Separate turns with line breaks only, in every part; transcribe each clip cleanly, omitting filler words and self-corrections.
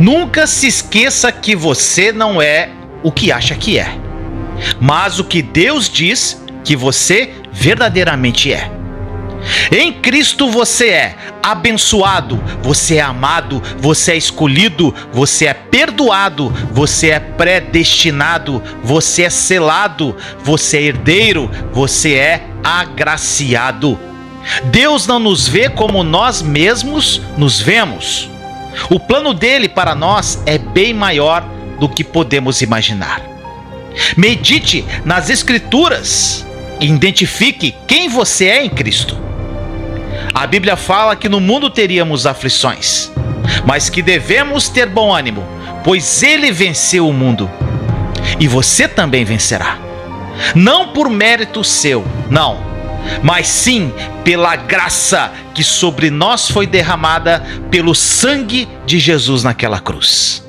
Nunca se esqueça que você não é o que acha que é, mas o que Deus diz que você verdadeiramente é. Em Cristo você é abençoado, você é amado, você é escolhido, você é perdoado, você é predestinado, você é selado, você é herdeiro, você é agraciado. Deus não nos vê como nós mesmos nos vemos. O plano dele para nós é bem maior do que podemos imaginar. Medite nas Escrituras e identifique quem você é em Cristo. A Bíblia fala que no mundo teríamos aflições, mas que devemos ter bom ânimo, pois ele venceu o mundo. E você também vencerá. Não por mérito seu, não, mas sim pela graça que sobre nós foi derramada pelo sangue de Jesus naquela cruz.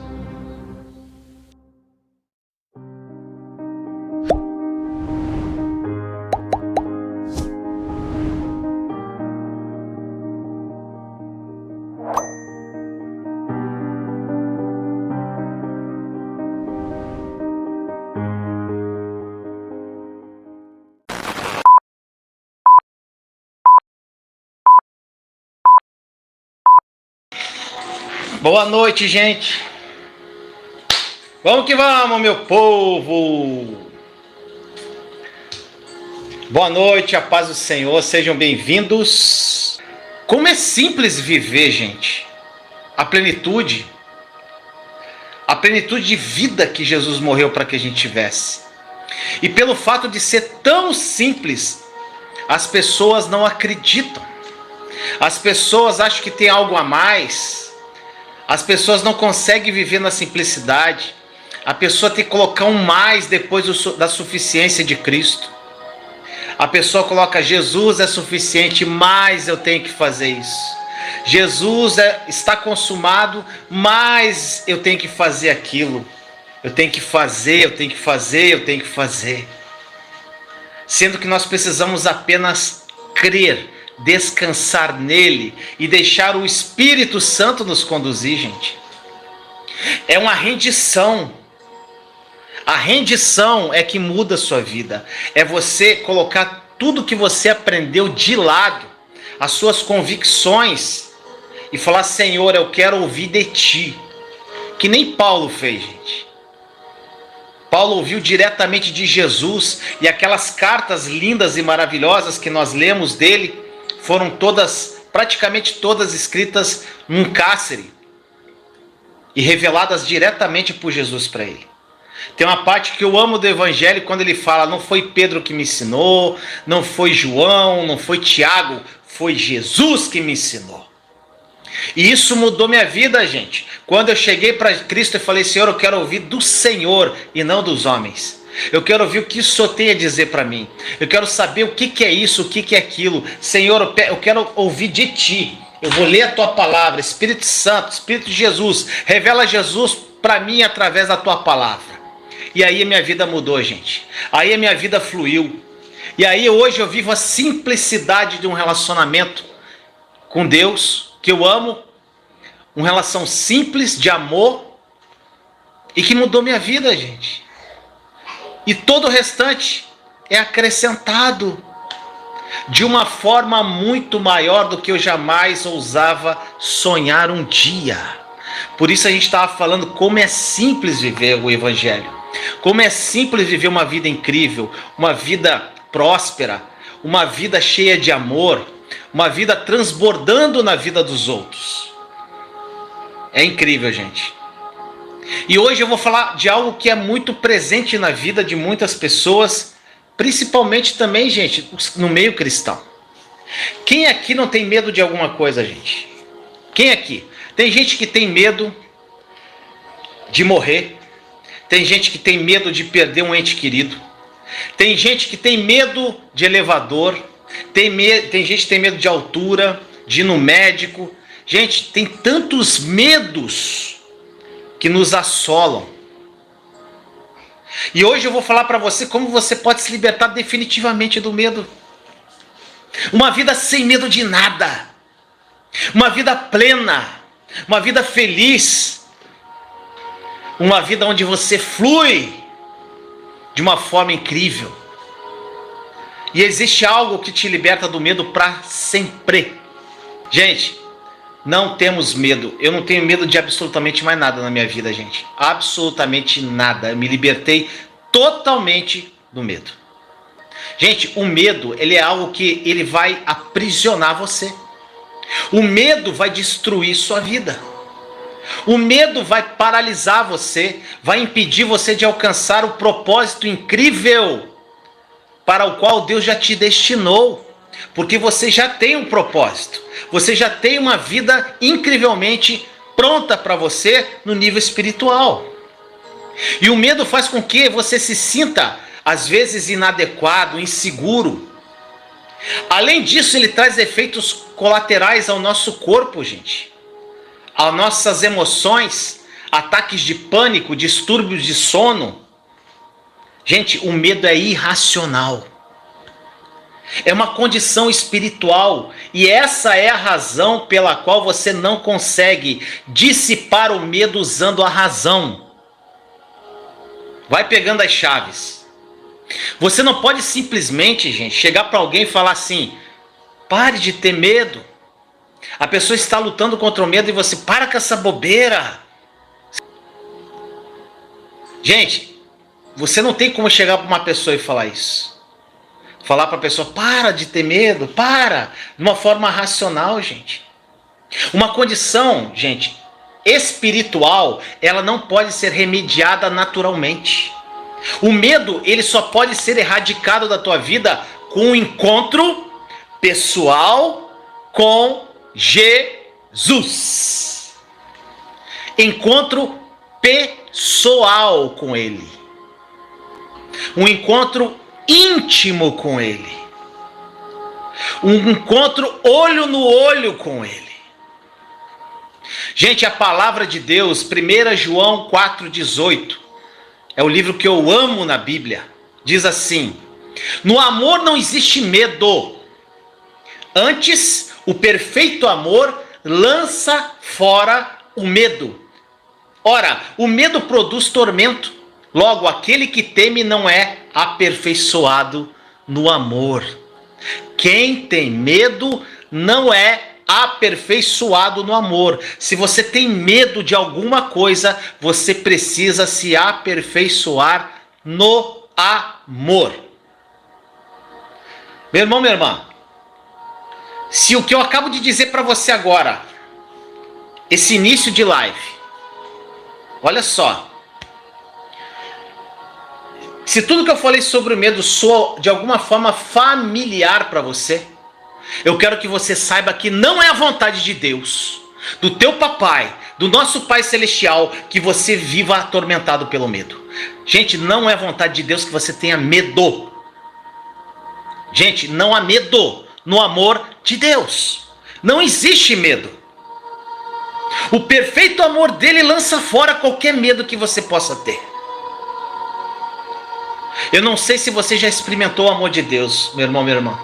Boa noite, gente. Vamos que vamos, meu povo. Boa noite, a paz do Senhor, sejam bem-vindos. Como é simples viver, gente. A plenitude de vida que Jesus morreu para que a gente tivesse. E pelo fato de ser tão simples, as pessoas não acreditam. As pessoas acham que tem algo a mais. As pessoas não conseguem viver na simplicidade. A pessoa tem que colocar um mais depois da suficiência de Cristo. A pessoa coloca: Jesus é suficiente, mas eu tenho que fazer isso. Jesus está consumado, mas eu tenho que fazer aquilo. Eu tenho que fazer. Sendo que nós precisamos apenas crer, descansar nele e deixar o Espírito Santo nos conduzir, gente. É uma rendição. A rendição é que muda a sua vida. É você colocar tudo que você aprendeu de lado, as suas convicções, e falar: Senhor, eu quero ouvir de ti. Que nem Paulo fez, gente. Paulo ouviu diretamente de Jesus, e aquelas cartas lindas e maravilhosas que nós lemos dele foram praticamente todas escritas num cárcere e reveladas diretamente por Jesus para ele. Tem uma parte que eu amo do Evangelho quando ele fala: não foi Pedro que me ensinou, não foi João, não foi Tiago, foi Jesus que me ensinou. E isso mudou minha vida, gente. Quando eu cheguei para Cristo e falei: Senhor, eu quero ouvir do Senhor e não dos homens. Eu quero ouvir o que o Senhor tem a dizer para mim. Eu quero saber o que é isso, o que é aquilo. Senhor, eu quero ouvir de ti. Eu vou ler a tua palavra. Espírito Santo, Espírito de Jesus, revela Jesus para mim através da tua palavra. E aí a minha vida mudou, gente. Aí a minha vida fluiu. E aí hoje eu vivo a simplicidade de um relacionamento com Deus, que eu amo. Uma relação simples de amor e que mudou minha vida, gente. E todo o restante é acrescentado de uma forma muito maior do que eu jamais ousava sonhar um dia. Por isso a gente estava falando como é simples viver o Evangelho. Como é simples viver uma vida incrível, uma vida próspera, uma vida cheia de amor, uma vida transbordando na vida dos outros. É incrível, gente. E hoje eu vou falar de algo que é muito presente na vida de muitas pessoas, principalmente também, gente, no meio cristão. Quem aqui não tem medo de alguma coisa, gente? Quem aqui? Tem gente que tem medo de morrer. Tem gente que tem medo de perder um ente querido. Tem gente que tem medo de elevador. Tem gente que tem medo de altura, de ir no médico. Gente, tem tantos medos que nos assolam. E hoje eu vou falar para você como você pode se libertar definitivamente do medo. Uma vida sem medo de nada. Uma vida plena. Uma vida feliz. uma vida onde você flui de uma forma incrível. E existe algo que te liberta do medo para sempre. Gente, não temos medo. Eu não tenho medo de absolutamente mais nada na minha vida, gente. Absolutamente nada. Eu me libertei totalmente do medo. Gente, o medo, ele é algo que ele vai aprisionar você. O medo vai destruir sua vida. O medo vai paralisar você, vai impedir você de alcançar o propósito incrível para o qual Deus já te destinou. Porque você já tem um propósito. Você já tem uma vida incrivelmente pronta para você no nível espiritual. E o medo faz com que você se sinta, às vezes, inadequado, inseguro. Além disso, ele traz efeitos colaterais ao nosso corpo, gente. Às nossas emoções, ataques de pânico, distúrbios de sono. Gente, o medo é irracional. É uma condição espiritual. E essa é a razão pela qual você não consegue dissipar o medo usando a razão. Vai pegando as chaves. Você não pode simplesmente, gente, chegar para alguém e falar assim: pare de ter medo. A pessoa está lutando contra o medo e você para com essa bobeira. Gente, você não tem como chegar para uma pessoa e falar isso. Falar para a pessoa: para de ter medo, para. De uma forma racional, gente. Uma condição, gente, espiritual, ela não pode ser remediada naturalmente. O medo, ele só pode ser erradicado da tua vida com um encontro pessoal com Jesus. Encontro pessoal com Ele. Um encontro íntimo com Ele. Um encontro olho no olho com Ele. Gente, a palavra de Deus, 1 João 4,18, é o livro que eu amo na Bíblia. Diz assim: no amor não existe medo. Antes, o perfeito amor lança fora o medo. Ora, o medo produz tormento. Logo, aquele que teme não é aperfeiçoado no amor. Quem tem medo não é aperfeiçoado no amor. Se você tem medo de alguma coisa, você precisa se aperfeiçoar no amor. Meu irmão, minha irmã, se o que eu acabo de dizer para você agora, esse início de live, olha só, se tudo que eu falei sobre o medo soa de alguma forma familiar para você, eu quero que você saiba que não é a vontade de Deus, do teu papai, do nosso Pai Celestial, que você viva atormentado pelo medo. Gente, não é a vontade de Deus que você tenha medo. Gente, não há medo no amor de Deus. Não existe medo. O perfeito amor dele lança fora qualquer medo que você possa ter. Eu não sei se você já experimentou o amor de Deus, meu irmão, minha irmã.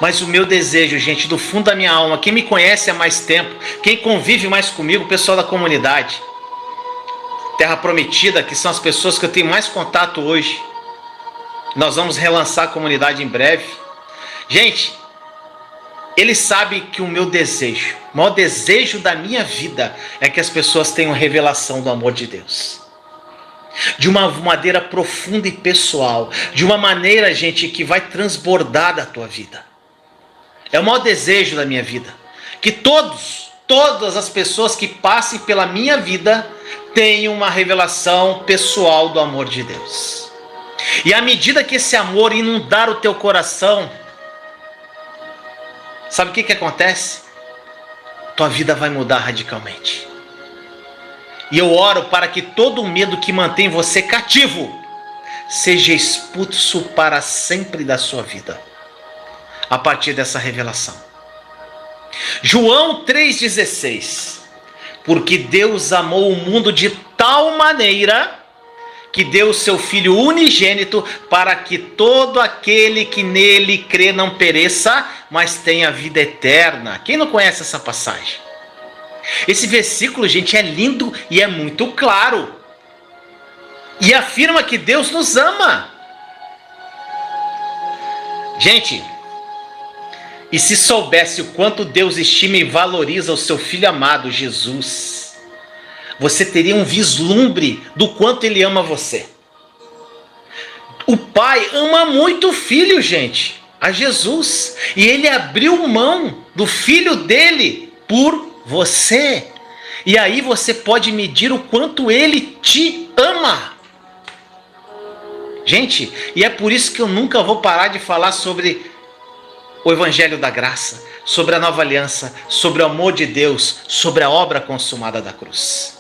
Mas o meu desejo, gente, do fundo da minha alma, quem me conhece há mais tempo, quem convive mais comigo, o pessoal da comunidade Terra Prometida, que são as pessoas que eu tenho mais contato hoje. Nós vamos relançar a comunidade em breve. Gente, eles sabem que o meu desejo, o maior desejo da minha vida é que as pessoas tenham revelação do amor de Deus. De uma maneira profunda e pessoal. De uma maneira, gente, que vai transbordar da tua vida. É o maior desejo da minha vida. Que todas as pessoas que passem pela minha vida tenham uma revelação pessoal do amor de Deus. E à medida que esse amor inundar o teu coração, sabe o que acontece? Tua vida vai mudar radicalmente. E eu oro para que todo o medo que mantém você cativo seja expulso para sempre da sua vida, a partir dessa revelação. João 3,16: porque Deus amou o mundo de tal maneira que deu o seu Filho unigênito para que todo aquele que nele crê não pereça, mas tenha vida eterna. Quem não conhece essa passagem? Esse versículo, gente, é lindo e é muito claro. E afirma que Deus nos ama. Gente, e se soubesse o quanto Deus estima e valoriza o seu Filho amado, Jesus, você teria um vislumbre do quanto Ele ama você. O Pai ama muito o Filho, gente, a Jesus. E Ele abriu mão do Filho dele por você. E aí você pode medir o quanto Ele te ama. Gente, e é por isso que eu nunca vou parar de falar sobre o Evangelho da Graça, sobre a nova aliança, sobre o amor de Deus, sobre a obra consumada da cruz.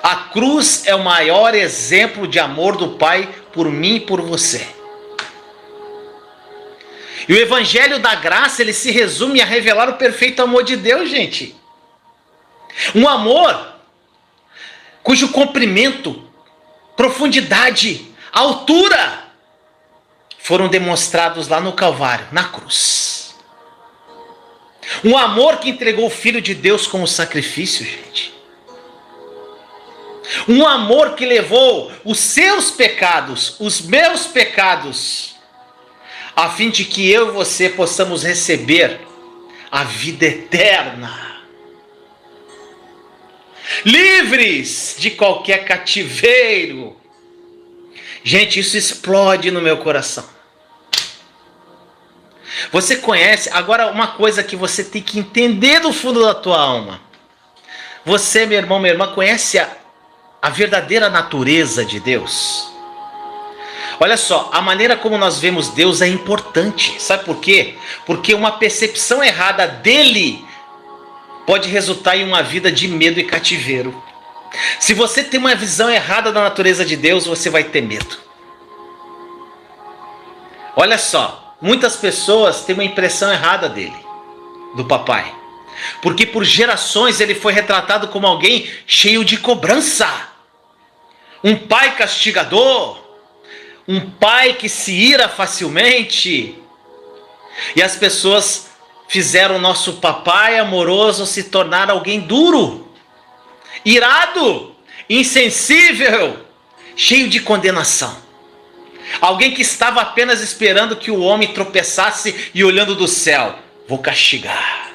A cruz é o maior exemplo de amor do Pai por mim e por você. E o Evangelho da Graça, ele se resume a revelar o perfeito amor de Deus, gente. Um amor cujo comprimento, profundidade, altura foram demonstrados lá no Calvário, na cruz. Um amor que entregou o Filho de Deus como sacrifício, gente. Um amor que levou os seus pecados, os meus pecados, a fim de que eu e você possamos receber a vida eterna. Livres de qualquer cativeiro. Gente, isso explode no meu coração. Você conhece, agora uma coisa que você tem que entender do fundo da tua alma. Você, meu irmão, minha irmã, conhece a verdadeira natureza de Deus? Olha só, a maneira como nós vemos Deus é importante. Sabe por quê? Porque uma percepção errada dele pode resultar em uma vida de medo e cativeiro. Se você tem uma visão errada da natureza de Deus, você vai ter medo. Olha só, muitas pessoas têm uma impressão errada dele, do papai. Porque por gerações ele foi retratado como alguém cheio de cobrança. Um pai castigador. Um pai que se ira facilmente. E as pessoas fizeram o nosso papai amoroso se tornar alguém duro, irado, insensível, cheio de condenação. Alguém que estava apenas esperando que o homem tropeçasse e olhando do céu, vou castigar.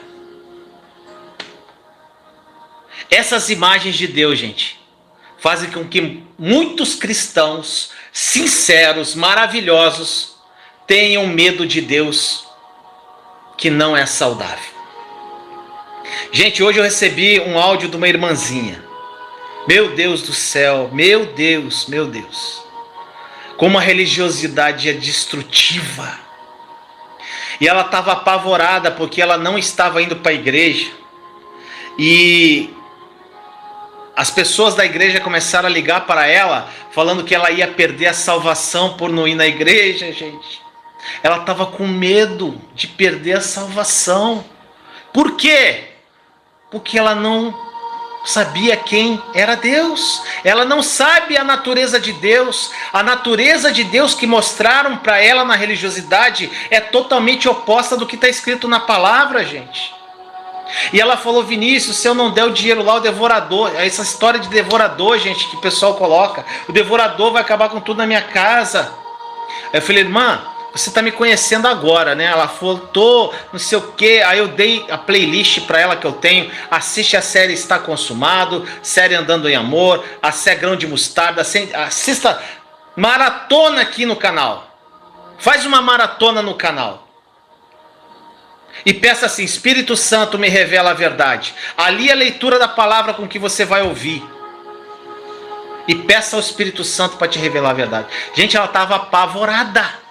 Essas imagens de Deus, gente, fazem com que muitos cristãos sinceros, maravilhosos, tenham medo de Deus, que não é saudável. Gente, hoje eu recebi um áudio de uma irmãzinha. Meu Deus do céu, meu Deus. Como a religiosidade é destrutiva. E ela estava apavorada porque ela não estava indo para a igreja. E as pessoas da igreja começaram a ligar para ela, falando que ela ia perder a salvação por não ir na igreja, gente. Ela estava com medo de perder a salvação. Por quê? Porque ela não sabia quem era Deus. Ela não sabe a natureza de Deus. A natureza de Deus que mostraram para ela na religiosidade é totalmente oposta do que está escrito na palavra, gente. E ela falou: Vinícius, se eu não der o dinheiro lá, o devorador, essa história de devorador, gente, que o pessoal coloca, o devorador vai acabar com tudo na minha casa. Aí eu falei: irmã, você está me conhecendo agora, né? Ela falou, não sei o que. Aí eu dei a playlist para ela que eu tenho. Assiste a série Está Consumado, série Andando em Amor, a série Grão de Mostarda. Assista maratona aqui no canal. Faz uma maratona no canal. E peça assim: Espírito Santo, me revela a verdade. Ali é a leitura da palavra com que você vai ouvir. E peça ao Espírito Santo para te revelar a verdade. Gente, ela estava apavorada.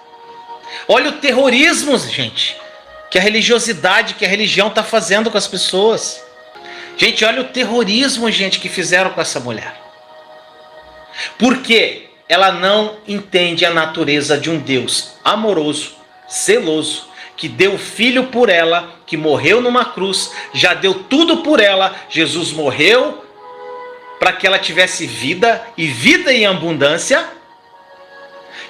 Olha o terrorismo, gente, que a religiosidade, que a religião está fazendo com as pessoas. Gente, olha o terrorismo, gente, que fizeram com essa mulher. Porque ela não entende a natureza de um Deus amoroso, zeloso, que deu o filho por ela, que morreu numa cruz, já deu tudo por ela. Jesus morreu para que ela tivesse vida e vida em abundância.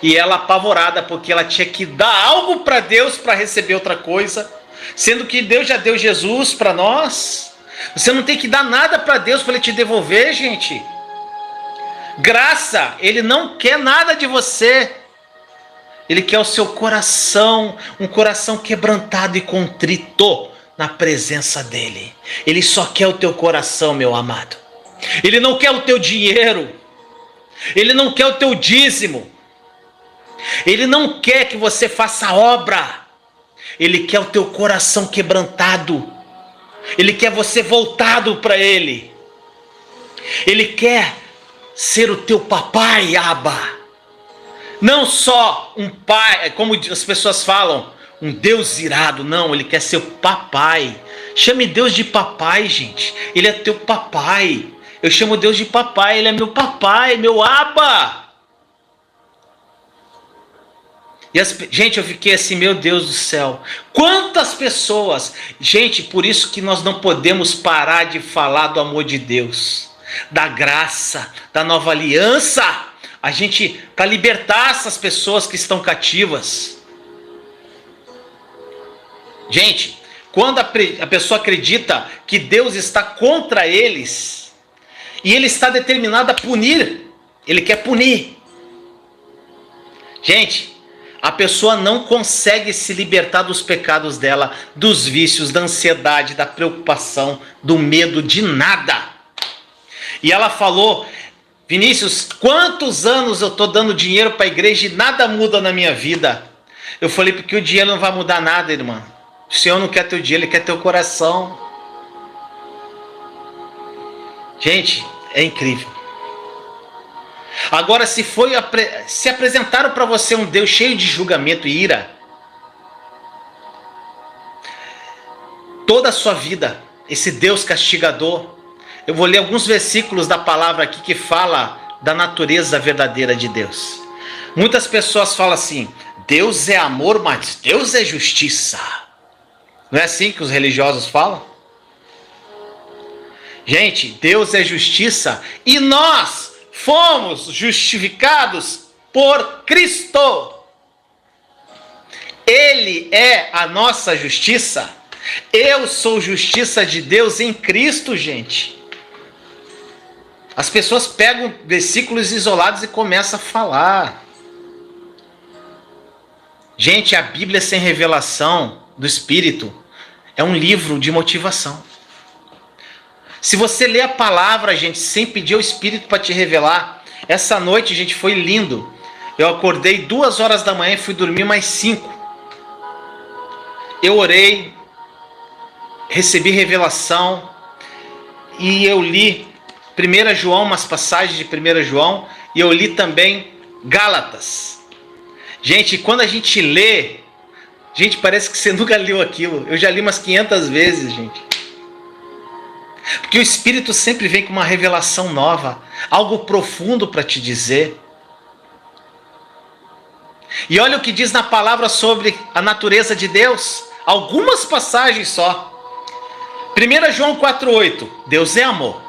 E ela apavorada porque ela tinha que dar algo para Deus para receber outra coisa, sendo que Deus já deu Jesus para nós. Você não tem que dar nada para Deus para Ele te devolver, gente. Graça, Ele não quer nada de você. Ele quer o seu coração, um coração quebrantado e contrito na presença dEle. Ele só quer o teu coração, meu amado. Ele não quer o teu dinheiro. Ele não quer o teu dízimo. Ele não quer que você faça obra. Ele quer o teu coração quebrantado. Ele quer você voltado para Ele. Ele quer ser o teu papai, Abba. Não só um pai, como as pessoas falam, um Deus irado. Não, Ele quer ser o papai. Chame Deus de papai, gente. Ele é teu papai. Eu chamo Deus de papai. Ele é meu papai, meu Abba. Gente, eu fiquei assim, meu Deus do céu. Quantas pessoas. Gente, por isso que nós não podemos parar de falar do amor de Deus, da graça, da nova aliança. A gente, para libertar essas pessoas que estão cativas. Gente, quando a pessoa acredita que Deus está contra eles, e Ele está determinado a punir, Ele quer punir. Gente, a pessoa não consegue se libertar dos pecados dela, dos vícios, da ansiedade, da preocupação, do medo, de nada. E ela falou: Vinícius, quantos anos eu estou dando dinheiro para a igreja e nada muda na minha vida? Eu falei: porque o dinheiro não vai mudar nada, irmã. O Senhor não quer teu dinheiro, Ele quer teu coração. Gente, é incrível. Agora, se apresentaram para você um Deus cheio de julgamento e ira, toda a sua vida, esse Deus castigador, eu vou ler alguns versículos da palavra aqui que fala da natureza verdadeira de Deus. Muitas pessoas falam assim: Deus é amor, mas Deus é justiça. Não é assim que os religiosos falam? Gente, Deus é justiça e nós fomos justificados por Cristo. Ele é a nossa justiça. Eu sou justiça de Deus em Cristo, gente. As pessoas pegam versículos isolados e começam a falar. Gente, a Bíblia sem revelação do Espírito é um livro de motivação. Se você lê a palavra, gente, sem pedir ao Espírito para te revelar, essa noite, gente, foi lindo. Eu acordei 2 horas da manhã e fui dormir mais 5. Eu orei, recebi revelação e eu li 1 João, umas passagens de 1 João, e eu li também Gálatas. Gente, quando a gente lê, gente, parece que você nunca leu aquilo. Eu já li umas 500 vezes, gente. Porque o Espírito sempre vem com uma revelação nova, algo profundo para te dizer. E olha o que diz na palavra sobre a natureza de Deus. Algumas passagens só. 1 João 4,8. Deus é amor.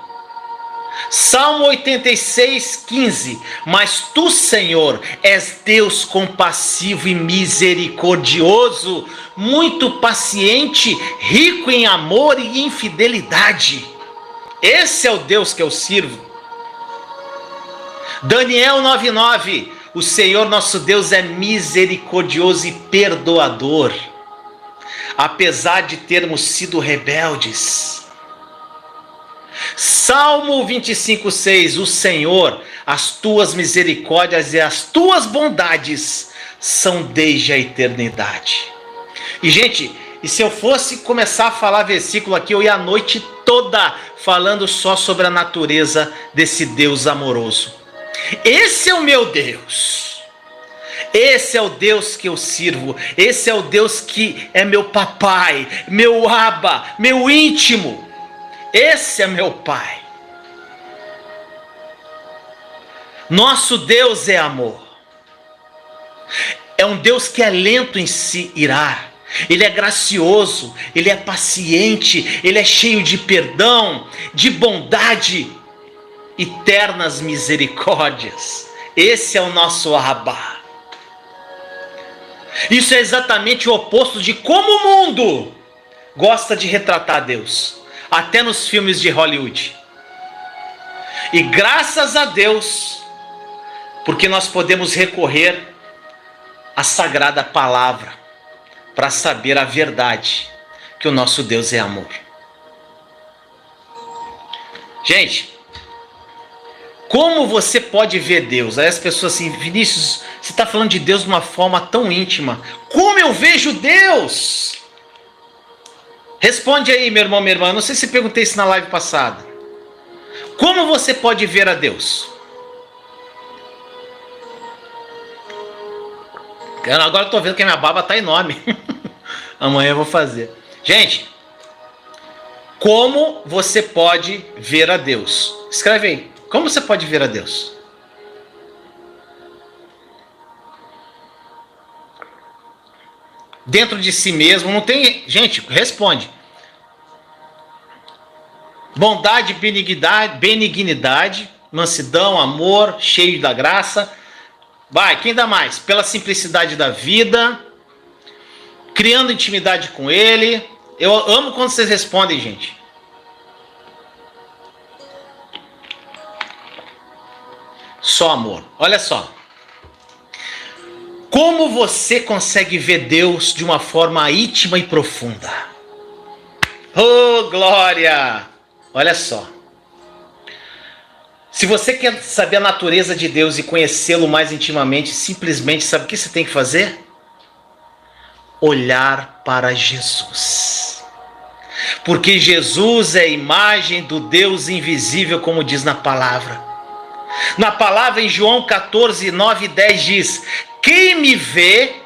Salmo 86,15. Mas tu, Senhor, és Deus compassivo e misericordioso, muito paciente, rico em amor e em fidelidade. Esse é o Deus que eu sirvo. Daniel 9,9. O Senhor nosso Deus é misericordioso e perdoador, apesar de termos sido rebeldes. Salmo 25,6. O Senhor, as tuas misericórdias e as tuas bondades são desde a eternidade. E, gente, e se eu fosse começar a falar versículo aqui, eu ia a noite toda falando só sobre a natureza desse Deus amoroso. Esse é o meu Deus. Esse é o Deus que eu sirvo. Esse é o Deus que é meu papai, meu Abba, meu íntimo. Esse é meu Pai. Nosso Deus é amor. É um Deus que é lento em se irar. Ele é gracioso, Ele é paciente, Ele é cheio de perdão, de bondade, eternas misericórdias. Esse é o nosso Abba. Isso é exatamente o oposto de como o mundo gosta de retratar Deus. até nos filmes de Hollywood. E graças a Deus, porque nós podemos recorrer à sagrada palavra para saber a verdade, que o nosso Deus é amor. Gente, como você pode ver Deus? Aí as pessoas assim, Vinícius, você está falando de Deus de uma forma tão íntima. Como eu vejo Deus? Responde aí, meu irmão, minha irmã. Não sei se perguntei isso na live passada. Como você pode ver a Deus? Agora eu estou vendo que a minha barba está enorme. Amanhã eu vou fazer. Gente, como você pode ver a Deus? Escreve aí. Como você pode ver a Deus? Dentro de si mesmo, não tem... Gente, responde. Bondade, benignidade, mansidão, amor, cheio da graça. Vai, quem dá mais? Pela simplicidade da vida, criando intimidade com Ele. Eu amo quando vocês respondem, gente. Só amor. Olha só. Como você consegue ver Deus de uma forma íntima e profunda? Oh, glória! Olha só. Se você quer saber a natureza de Deus e conhecê-lo mais intimamente, simplesmente sabe o que você tem que fazer? Olhar para Jesus. Porque Jesus é a imagem do Deus invisível, como diz na palavra. Na palavra em João 14, 9 e 10 diz: quem me vê,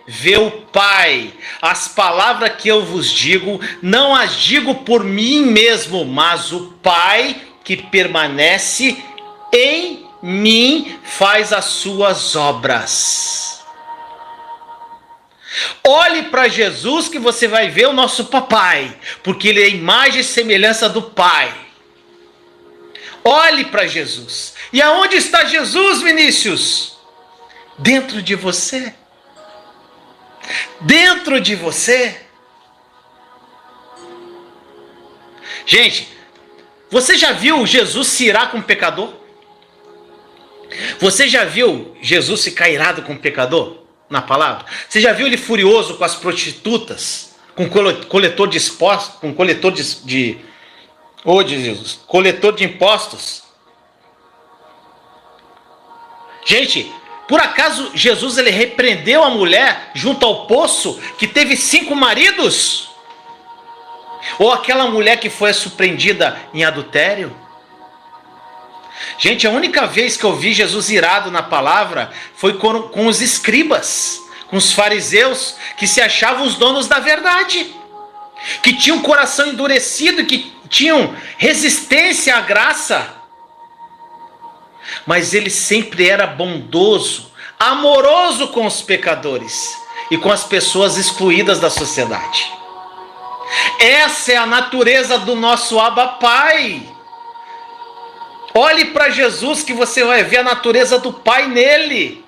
vê o Pai. As palavras que eu vos digo, não as digo por mim mesmo, mas o Pai que permanece em mim faz as suas obras. Olhe para Jesus que você vai ver o nosso papai, porque ele é a imagem e semelhança do Pai. Olhe para Jesus. E aonde está Jesus, Vinícius? Dentro de você. Dentro de você. Gente, você já viu Jesus se irar com o pecador? Você já viu Jesus ficar irado com o pecador? Na palavra? Você já viu ele furioso com as prostitutas? Com coletor de impostos? Com coletor coletor de impostos? Gente, por acaso Jesus ele repreendeu a mulher junto ao poço que teve 5 maridos? Ou aquela mulher que foi surpreendida em adultério? Gente, a única vez que eu vi Jesus irado na palavra foi com os escribas, com os fariseus que se achavam os donos da verdade, que tinham um coração endurecido, que tinham resistência à graça. Mas ele sempre era bondoso, amoroso com os pecadores e com as pessoas excluídas da sociedade. Essa é a natureza do nosso Abba Pai. Olhe para Jesus que você vai ver a natureza do Pai nele.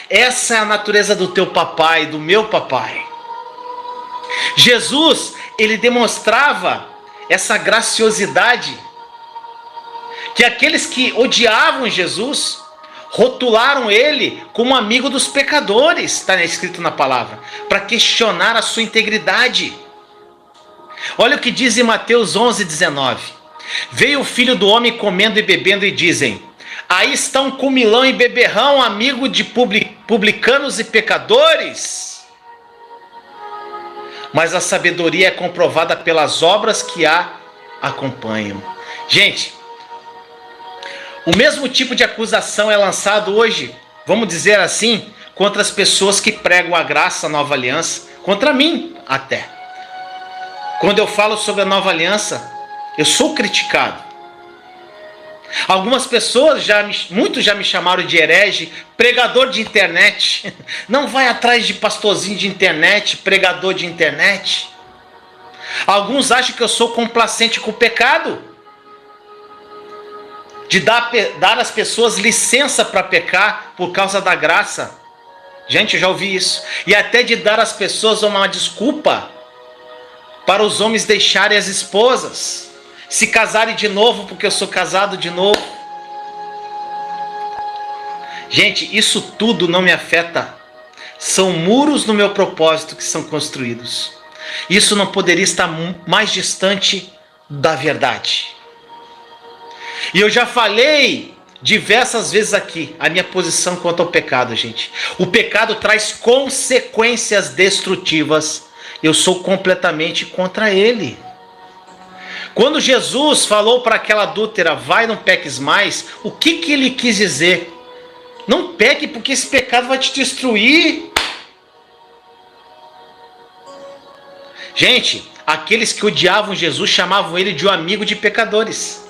Essa é a natureza do teu papai, do meu papai. Jesus, ele demonstrava essa graciosidade que aqueles que odiavam Jesus rotularam ele como amigo dos pecadores, está escrito na palavra, para questionar a sua integridade. Olha o que diz em Mateus 11:19. Veio o filho do homem comendo e bebendo e dizem: aí está um comilão e beberrão, amigo de publicanos e pecadores. Mas a sabedoria é comprovada pelas obras que a acompanham. Gente, o mesmo tipo de acusação é lançado hoje, vamos dizer assim, contra as pessoas que pregam a graça, a nova aliança, contra mim até. Quando eu falo sobre a nova aliança, eu sou criticado. Algumas pessoas, muitos já me chamaram de herege, pregador de internet. Não vai atrás de pastorzinho de internet, pregador de internet. Alguns acham que eu sou complacente com o pecado, de dar às pessoas licença para pecar por causa da graça. Gente, eu já ouvi isso. E até de dar às pessoas uma desculpa para os homens deixarem as esposas, se casarem de novo, porque eu sou casado de novo. Gente, isso tudo não me afeta. São muros no meu propósito que são construídos. Isso não poderia estar mais distante da verdade. E eu já falei diversas vezes aqui a minha posição quanto ao pecado, gente. O pecado traz consequências destrutivas. Eu sou completamente contra ele. Quando Jesus falou para aquela adúltera, vai, não peques mais, o que ele quis dizer? Não peque, porque esse pecado vai te destruir. Gente, aqueles que odiavam Jesus chamavam ele de um amigo de pecadores.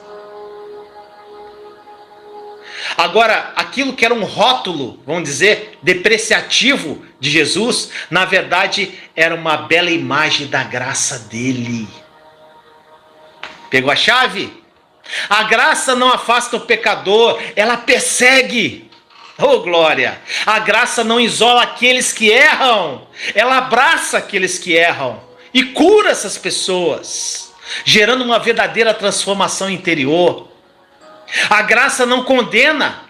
Agora, aquilo que era um rótulo, vamos dizer, depreciativo de Jesus, na verdade era uma bela imagem da graça dele. Pegou a chave? A graça não afasta o pecador, ela persegue. Oh, glória! A graça não isola aqueles que erram, ela abraça aqueles que erram e cura essas pessoas, gerando uma verdadeira transformação interior. A graça não condena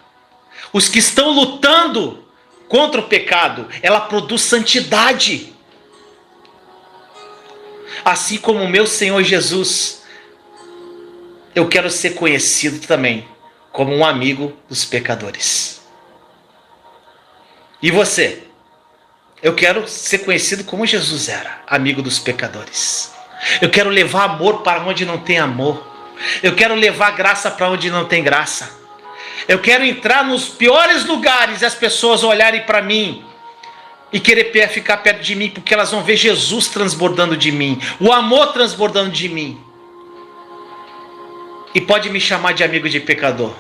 os que estão lutando contra o pecado, ela produz santidade. Assim como o meu Senhor Jesus, eu quero ser conhecido também como um amigo dos pecadores. E você? Eu quero ser conhecido como Jesus era, amigo dos pecadores. Eu quero levar amor para onde não tem amor. Eu quero levar graça para onde não tem graça. Eu quero entrar nos piores lugares e as pessoas olharem para mim e querer ficar perto de mim, porque elas vão ver Jesus transbordando de mim, o amor transbordando de mim. E pode me chamar de amigo de pecador.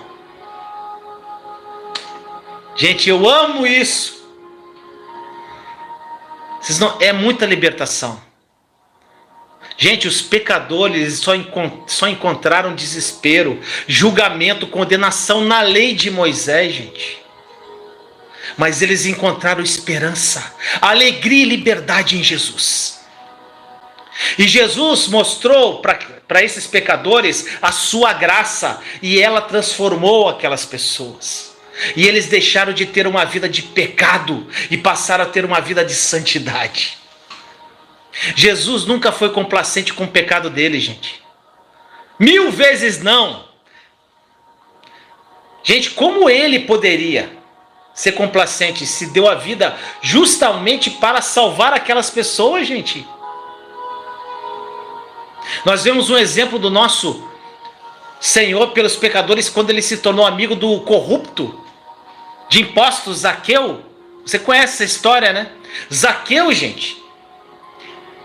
Gente, eu amo isso. É muita libertação. Gente, os pecadores só encontraram desespero, julgamento, condenação na lei de Moisés, gente. Mas eles encontraram esperança, alegria e liberdade em Jesus. E Jesus mostrou para esses pecadores a sua graça, e ela transformou aquelas pessoas. E eles deixaram de ter uma vida de pecado e passaram a ter uma vida de santidade. Jesus nunca foi complacente com o pecado dele, gente. 1000 vezes não. Gente, como ele poderia ser complacente se deu a vida justamente para salvar aquelas pessoas, gente? Nós vemos um exemplo do nosso Senhor pelos pecadores quando ele se tornou amigo do corrupto de impostos, Zaqueu. Você conhece essa história, né? Zaqueu, gente.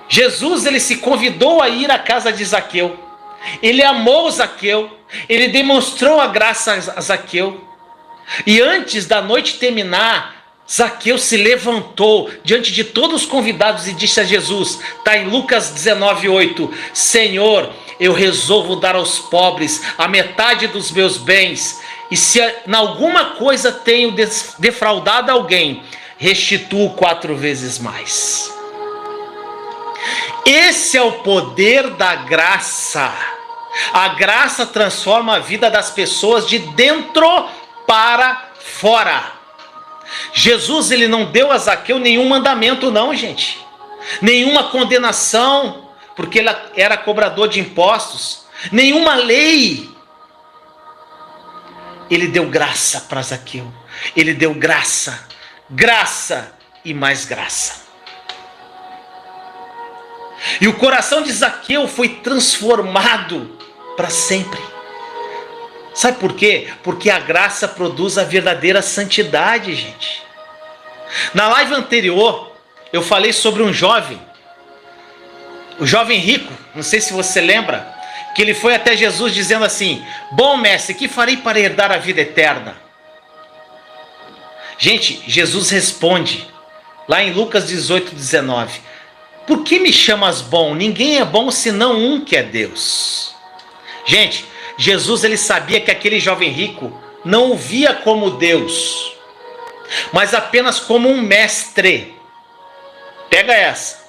Jesus, ele se convidou a ir à casa de Zaqueu. Ele amou Zaqueu. Ele demonstrou a graça a Zaqueu. E antes da noite terminar, Zaqueu se levantou diante de todos os convidados e disse a Jesus, está em Lucas 19:8, Senhor, eu resolvo dar aos pobres a metade dos meus bens, e se em alguma coisa tenho defraudado alguém, restituo 4 vezes mais. Esse é o poder da graça. A graça transforma a vida das pessoas de dentro para fora. Jesus, ele não deu a Zaqueu nenhum mandamento não, gente. Nenhuma condenação, porque ele era cobrador de impostos. Nenhuma lei. Ele deu graça para Zaqueu. Ele deu graça. Graça e mais graça. E o coração de Zaqueu foi transformado para sempre. Sabe por quê? Porque a graça produz a verdadeira santidade, gente. Na live anterior, eu falei sobre um jovem, o jovem rico, não sei se você lembra, que ele foi até Jesus dizendo assim, bom mestre, que farei para herdar a vida eterna? Gente, Jesus responde, lá em Lucas 18:19, por que me chamas bom? Ninguém é bom senão um que é Deus. Gente, Jesus, ele sabia que aquele jovem rico não o via como Deus, mas apenas como um mestre. Pega essa.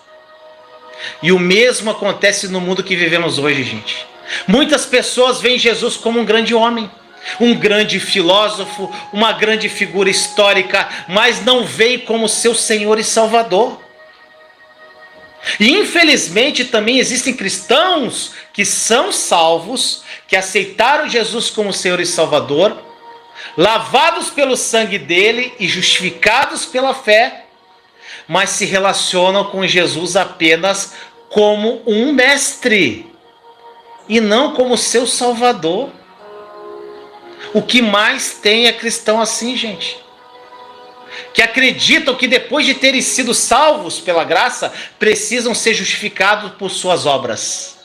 E o mesmo acontece no mundo que vivemos hoje, gente. Muitas pessoas veem Jesus como um grande homem, um grande filósofo, uma grande figura histórica, mas não veem como seu Senhor e Salvador. E infelizmente também existem cristãos que são salvos, que aceitaram Jesus como Senhor e Salvador, lavados pelo sangue dele e justificados pela fé, mas se relacionam com Jesus apenas como um mestre e não como seu Salvador. O que mais tem é cristão assim, gente, que acreditam que depois de terem sido salvos pela graça, precisam ser justificados por suas obras.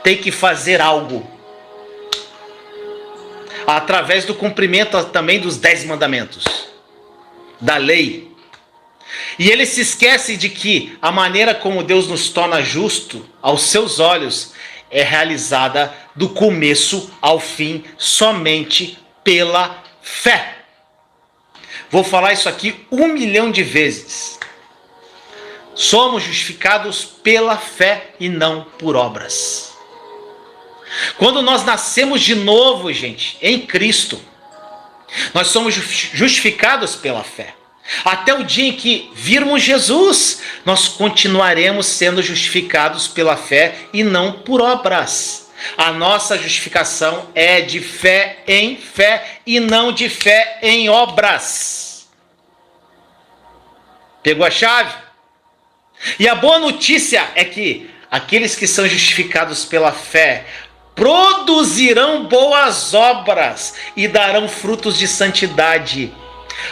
Tem que fazer algo, através do cumprimento também dos 10 mandamentos, da lei. E ele se esquece de que a maneira como Deus nos torna justo aos seus olhos é realizada do começo ao fim somente pela fé. Vou falar isso aqui 1 milhão de vezes. Somos justificados pela fé e não por obras. Quando nós nascemos de novo, gente, em Cristo, nós somos justificados pela fé. Até o dia em que virmos Jesus, nós continuaremos sendo justificados pela fé e não por obras. A nossa justificação é de fé em fé e não de fé em obras. Pegou a chave? E a boa notícia é que aqueles que são justificados pela fé produzirão boas obras e darão frutos de santidade.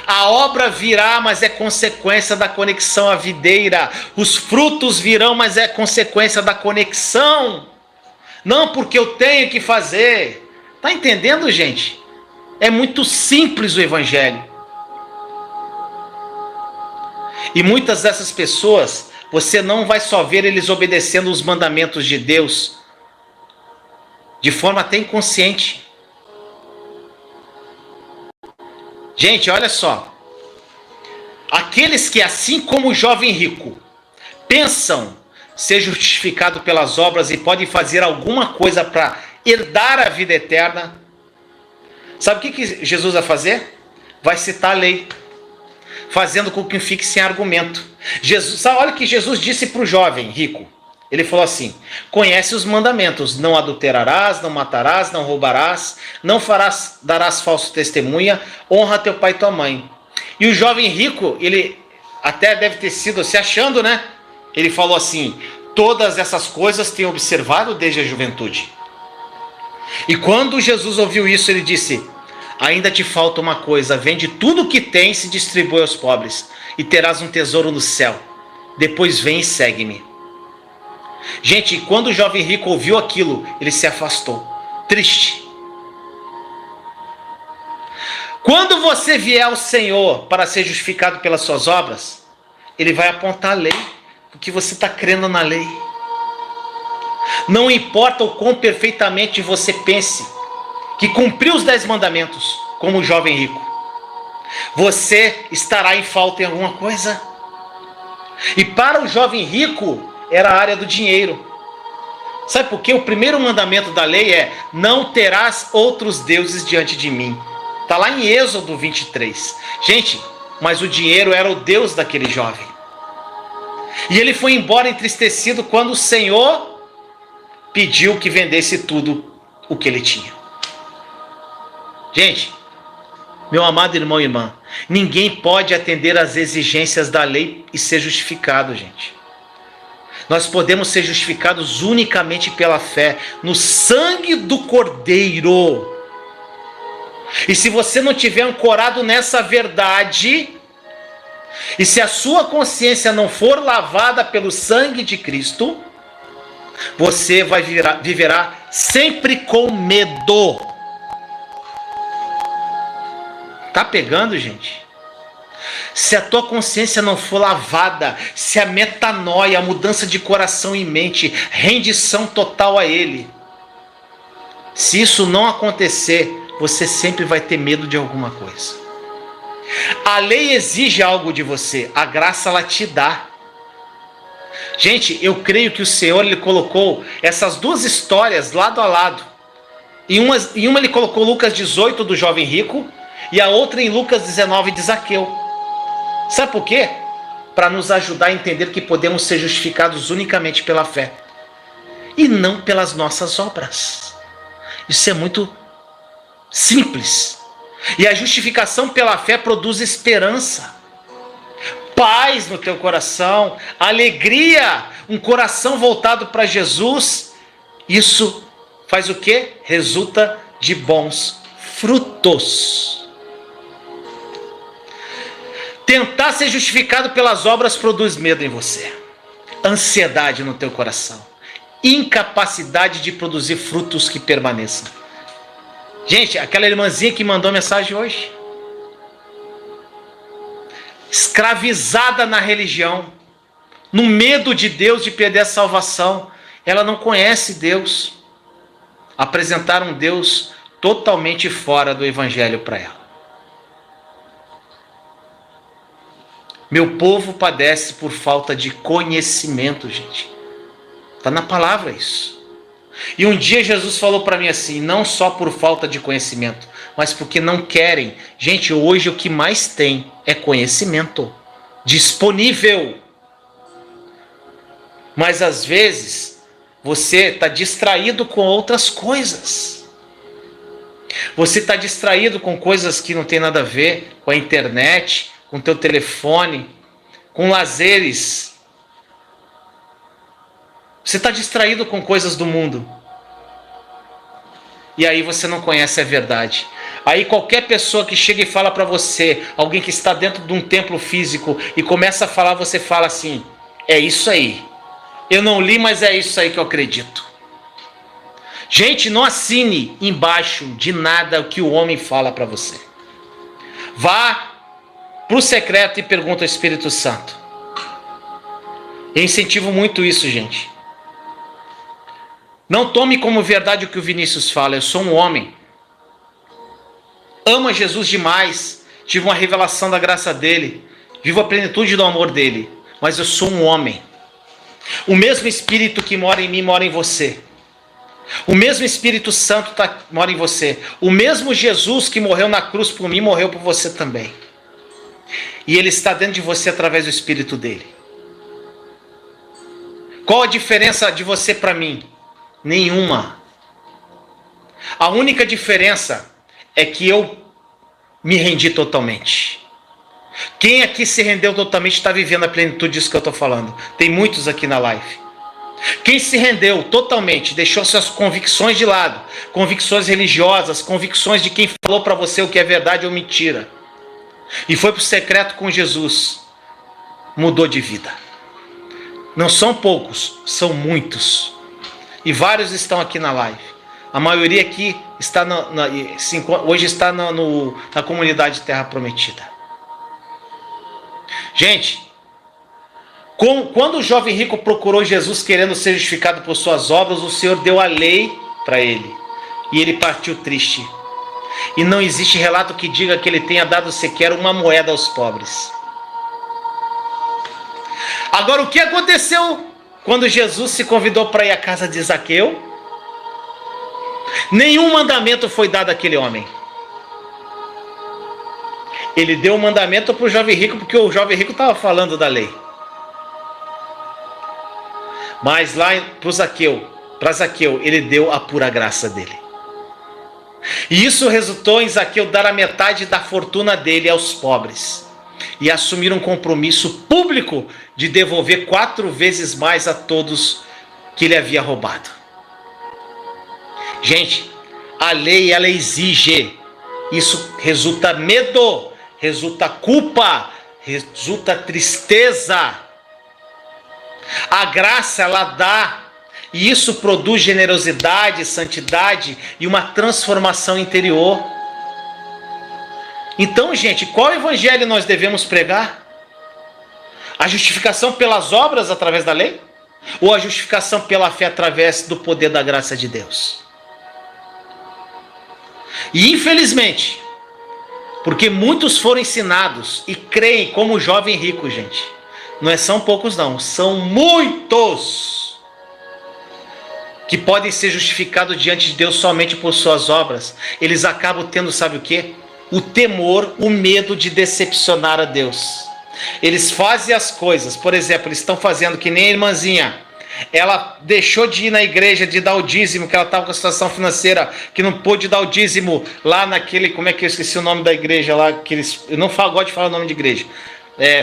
A obra virá, mas é consequência da conexão à videira. Os frutos virão, mas é consequência da conexão. Não porque eu tenho que fazer. Tá entendendo, gente? É muito simples o evangelho. E muitas dessas pessoas, você não vai só ver eles obedecendo os mandamentos de Deus de forma até inconsciente. Gente, olha só. Aqueles que, assim como o jovem rico, pensam ser justificado pelas obras e podem fazer alguma coisa para herdar a vida eterna, sabe o que Jesus vai fazer? Vai citar a lei, fazendo com que fique sem argumento. Olha o que Jesus disse para o jovem rico. Ele falou assim: conhece os mandamentos, não adulterarás, não matarás, não roubarás, não darás falso testemunha, honra teu pai e tua mãe. E o jovem rico, ele até deve ter sido se achando, né? Ele falou assim: todas essas coisas tenho observado desde a juventude. E quando Jesus ouviu isso, ele disse: ainda te falta uma coisa, vende tudo o que tens e distribui aos pobres, e terás um tesouro no céu. Depois vem e segue-me. Gente, quando o jovem rico ouviu aquilo, ele se afastou, triste. Quando você vier ao Senhor para ser justificado pelas suas obras, Ele vai apontar a lei, porque você está crendo na lei. Não importa o quão perfeitamente você pense que cumpriu os 10 mandamentos, como o jovem rico, você estará em falta em alguma coisa. E para o jovem rico, era a área do dinheiro. Sabe por quê? O primeiro mandamento da lei é: não terás outros deuses diante de mim. Está lá em Êxodo 23. Gente, mas o dinheiro era o Deus daquele jovem. E ele foi embora entristecido quando o Senhor pediu que vendesse tudo o que ele tinha. Gente, meu amado irmão e irmã, ninguém pode atender às exigências da lei e ser justificado, gente. Nós podemos ser justificados unicamente pela fé no sangue do Cordeiro. E se você não tiver ancorado nessa verdade, e se a sua consciência não for lavada pelo sangue de Cristo, você viverá sempre com medo. Tá pegando, gente? Se a tua consciência não for lavada, se a metanoia, a mudança de coração e mente, rendição total a Ele, se isso não acontecer, você sempre vai ter medo de alguma coisa. A lei exige algo de você, a graça ela te dá. Gente, eu creio que o Senhor ele colocou essas duas histórias lado a lado. Em uma ele colocou Lucas 18 do jovem rico e a outra em Lucas 19 de Zaqueu. Sabe por quê? Para nos ajudar a entender que podemos ser justificados unicamente pela fé e não pelas nossas obras. Isso é muito simples. E a justificação pela fé produz esperança, paz no teu coração, alegria, um coração voltado para Jesus. Isso faz o quê? Resulta de bons frutos. Tentar ser justificado pelas obras produz medo em você, ansiedade no teu coração, incapacidade de produzir frutos que permaneçam. Gente, aquela irmãzinha que mandou mensagem hoje, escravizada na religião, no medo de Deus, de perder a salvação, ela não conhece Deus. Apresentaram um Deus totalmente fora do evangelho para ela. Meu povo padece por falta de conhecimento, gente. Está na palavra isso. E um dia Jesus falou para mim assim, não só por falta de conhecimento, mas porque não querem. Gente, hoje o que mais tem é conhecimento disponível. Mas às vezes você está distraído com outras coisas. Você está distraído com coisas que não tem nada a ver com a internet, com teu telefone, com lazeres. Você está distraído com coisas do mundo. E aí você não conhece a verdade. Aí qualquer pessoa que chega e fala para você, alguém que está dentro de um templo físico e começa a falar, você fala assim, é isso aí. Eu não li, mas é isso aí que eu acredito. Gente, não assine embaixo de nada o que o homem fala para você. Vá para o secreto e pergunta ao Espírito Santo. Eu incentivo muito isso, gente. Não tome como verdade o que o Vinícius fala. Eu sou um homem. Amo a Jesus demais. Tive uma revelação da graça dele. Vivo a plenitude do amor dele. Mas eu sou um homem. O mesmo Espírito que mora em mim mora em você. O mesmo Espírito Santo mora em você. O mesmo Jesus que morreu na cruz por mim morreu por você também. E ele está dentro de você através do Espírito dele. Qual a diferença de você para mim? Nenhuma. A única diferença é que eu me rendi totalmente. Quem aqui se rendeu totalmente está vivendo a plenitude disso que eu estou falando. Tem muitos aqui na live. Quem se rendeu totalmente, deixou suas convicções de lado, convicções religiosas, convicções de quem falou para você o que é verdade ou mentira, e foi para o secreto com Jesus, mudou de vida. Não são poucos, são muitos. E vários estão aqui na live. A maioria aqui está hoje está na comunidade Terra Prometida. Gente, quando o jovem rico procurou Jesus querendo ser justificado por suas obras, o Senhor deu a lei para ele. E ele partiu triste. E não existe relato que diga que ele tenha dado sequer uma moeda aos pobres. Agora, o que aconteceu quando Jesus se convidou para ir à casa de Zaqueu? Nenhum mandamento foi dado àquele homem. Ele deu o mandamento para o jovem rico, porque o jovem rico estava falando da lei. Mas lá para Zaqueu, ele deu a pura graça dele. E isso resultou em Zaqueu dar a metade da fortuna dele aos pobres. E assumir um compromisso público de devolver 4 vezes mais a todos que ele havia roubado. Gente, a lei ela exige. Isso resulta medo, resulta culpa, resulta tristeza. A graça ela dá, e isso produz generosidade, santidade e uma transformação interior. Então, gente, qual evangelho nós devemos pregar? A justificação pelas obras através da lei? Ou a justificação pela fé através do poder da graça de Deus? E infelizmente, porque muitos foram ensinados e creem como o jovem rico, gente, Não são poucos não, são muitos que podem ser justificados diante de Deus somente por suas obras. Eles acabam tendo, sabe o quê? O temor, o medo de decepcionar a Deus. Eles fazem as coisas, por exemplo, eles estão fazendo que nem a irmãzinha. Ela deixou de ir na igreja, de dar o dízimo, que ela estava com a situação financeira, que não pôde dar o dízimo lá naquele, como é que eu esqueci o nome da igreja lá, que eles, eu não gosto de falar o nome de igreja,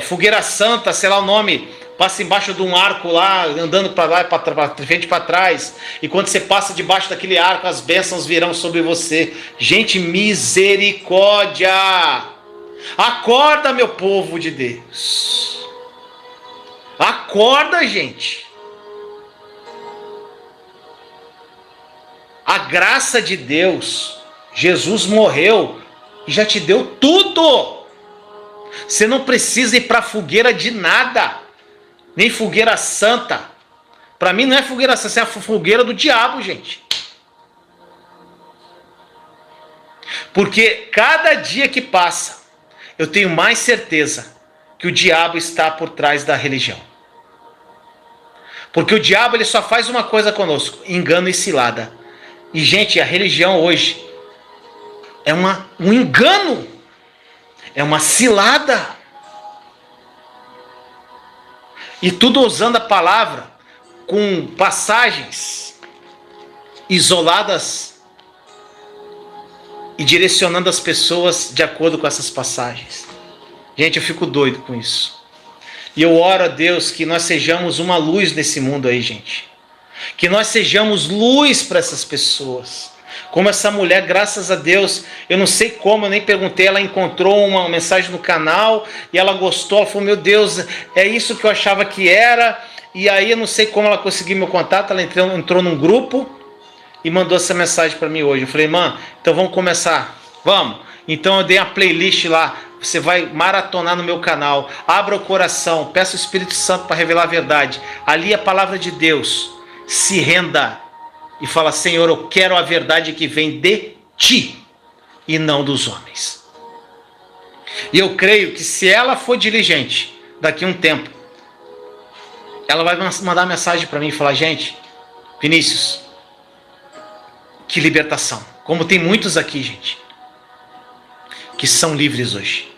Fogueira Santa, sei lá o nome, passa embaixo de um arco lá, andando para lá, para frente e para trás, e quando você passa debaixo daquele arco, as bênçãos virão sobre você. Gente, misericórdia! Acorda, meu povo de Deus! Acorda, gente! A graça de Deus, Jesus morreu e já te deu tudo. Você não precisa ir para a fogueira de nada, nem fogueira santa. Para mim não é fogueira santa, é a fogueira do diabo, gente. Porque cada dia que passa, eu tenho mais certeza que o diabo está por trás da religião. Porque o diabo ele só faz uma coisa conosco: engano e cilada. E, gente, a religião hoje é um engano, é uma cilada. E tudo usando a palavra com passagens isoladas e direcionando as pessoas de acordo com essas passagens. Gente, eu fico doido com isso. E eu oro a Deus que nós sejamos uma luz nesse mundo aí, gente. Que nós sejamos luz para essas pessoas. Como essa mulher, graças a Deus, eu não sei como, eu nem perguntei, ela encontrou uma mensagem no canal e ela gostou, ela falou, meu Deus, é isso que eu achava que era. E aí eu não sei como ela conseguiu meu contato, ela entrou num grupo e mandou essa mensagem para mim hoje. Eu falei, mãe, então vamos começar, vamos. Então eu dei a playlist lá, você vai maratonar no meu canal, abra o coração, peça o Espírito Santo para revelar a verdade. Ali a palavra de Deus. Se renda e fala, Senhor, eu quero a verdade que vem de ti e não dos homens. E eu creio que se ela for diligente, daqui a um tempo, ela vai mandar mensagem para mim e falar, gente, Vinícius, que libertação. Como tem muitos aqui, gente, que são livres hoje,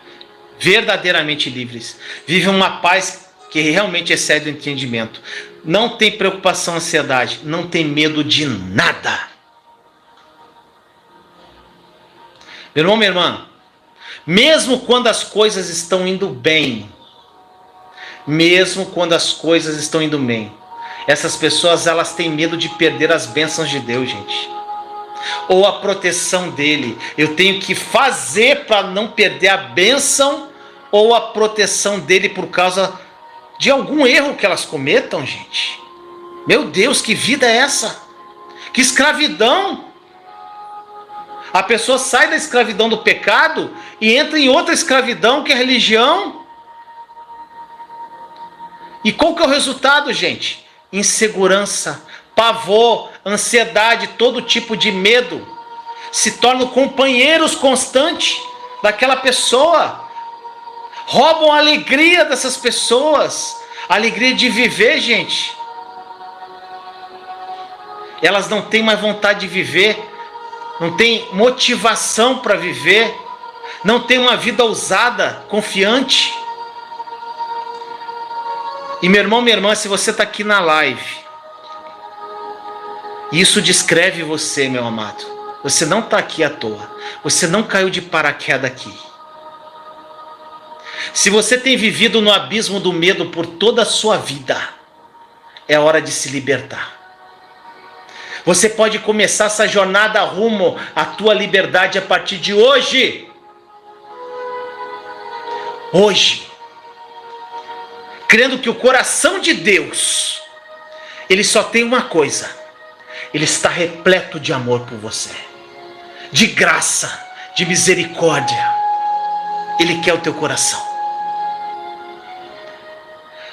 verdadeiramente livres, vivem uma paz que realmente excede o entendimento. Não tem preocupação, ansiedade, não tem medo de nada. Meu irmão, minha irmã, mesmo quando as coisas estão indo bem, essas pessoas elas têm medo de perder as bênçãos de Deus, gente. Ou a proteção dele. Eu tenho que fazer para não perder a bênção ou a proteção dele por causa de algum erro que elas cometam, gente. Meu Deus, que vida é essa? Que escravidão! A pessoa sai da escravidão do pecado e entra em outra escravidão que é a religião. E qual que é o resultado, gente? Insegurança, pavor, ansiedade, todo tipo de medo. Se tornam companheiros constantes daquela pessoa. Roubam a alegria dessas pessoas, a alegria de viver, gente. Elas não têm mais vontade de viver, não têm motivação para viver, não têm uma vida ousada, confiante. E meu irmão, minha irmã, se você está aqui na live, isso descreve você, meu amado. Você não está aqui à toa, você não caiu de paraquedas aqui. Se você tem vivido no abismo do medo por toda a sua vida, é hora de se libertar. Você pode começar essa jornada rumo à tua liberdade a partir de hoje. Hoje. Crendo que o coração de Deus, ele só tem uma coisa. Ele está repleto de amor por você. De graça, de misericórdia. Ele quer o teu coração.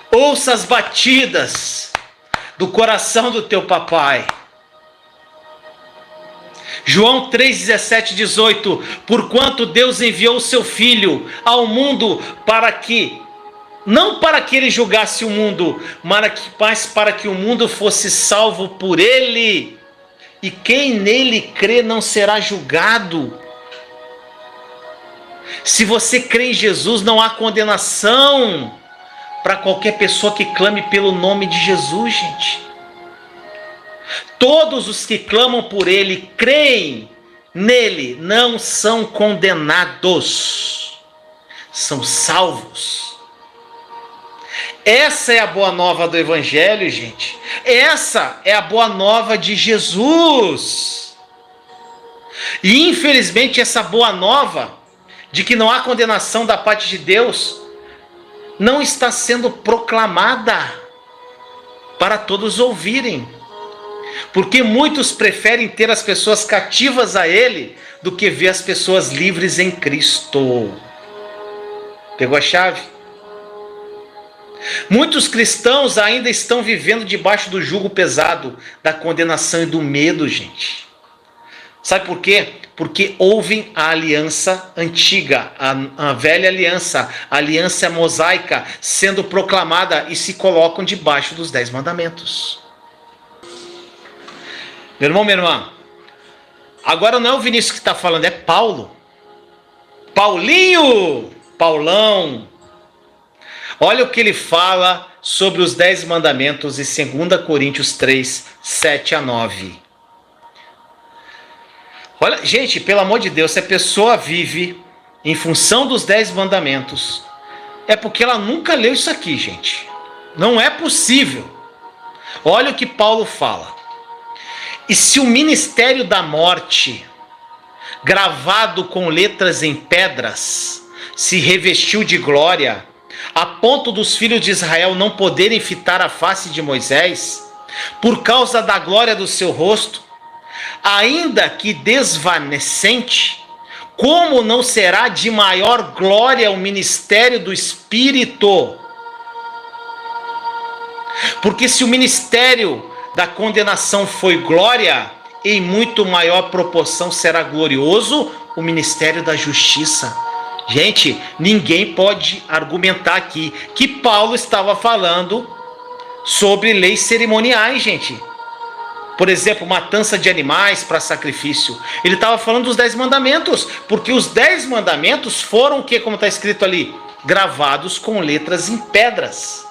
Ouça as batidas do coração do teu papai. João 3, 17, 18. Porquanto Deus enviou o seu Filho ao mundo para que Não para que ele julgasse o mundo, mas para que o mundo fosse salvo por ele. E quem nele crê não será julgado. Se você crê em Jesus, não há condenação para qualquer pessoa que clame pelo nome de Jesus, gente. Todos os que clamam por ele, creem nele, não são condenados, são salvos. Essa é a boa nova do Evangelho, gente. Essa é a boa nova de Jesus. E infelizmente essa boa nova, de que não há condenação da parte de Deus, não está sendo proclamada para todos ouvirem. Porque muitos preferem ter as pessoas cativas a Ele do que ver as pessoas livres em Cristo. Pegou a chave? Muitos cristãos ainda estão vivendo debaixo do jugo pesado da condenação e do medo, gente. Sabe por quê? Porque ouvem a aliança antiga, a velha aliança, a aliança mosaica sendo proclamada e se colocam debaixo dos 10 mandamentos. Meu irmão, minha irmã, agora não é o Vinícius que está falando, é Paulo. Paulinho, Paulão. Olha o que ele fala sobre os 10 mandamentos em 2 Coríntios 3, 7 a 9. Olha, gente, pelo amor de Deus, se a pessoa vive em função dos 10 mandamentos, é porque ela nunca leu isso aqui, gente. Não é possível. Olha o que Paulo fala. E se o ministério da morte, gravado com letras em pedras, se revestiu de glória, a ponto dos filhos de Israel não poderem fitar a face de Moisés, por causa da glória do seu rosto, ainda que desvanecente, como não será de maior glória o ministério do Espírito? Porque se o ministério da condenação foi glória, em muito maior proporção será glorioso o ministério da justiça. Gente, ninguém pode argumentar aqui que Paulo estava falando sobre leis cerimoniais, gente. Por exemplo, matança de animais para sacrifício. Ele estava falando dos 10 mandamentos, porque os 10 mandamentos foram o que, como está escrito ali? Gravados com letras em pedras,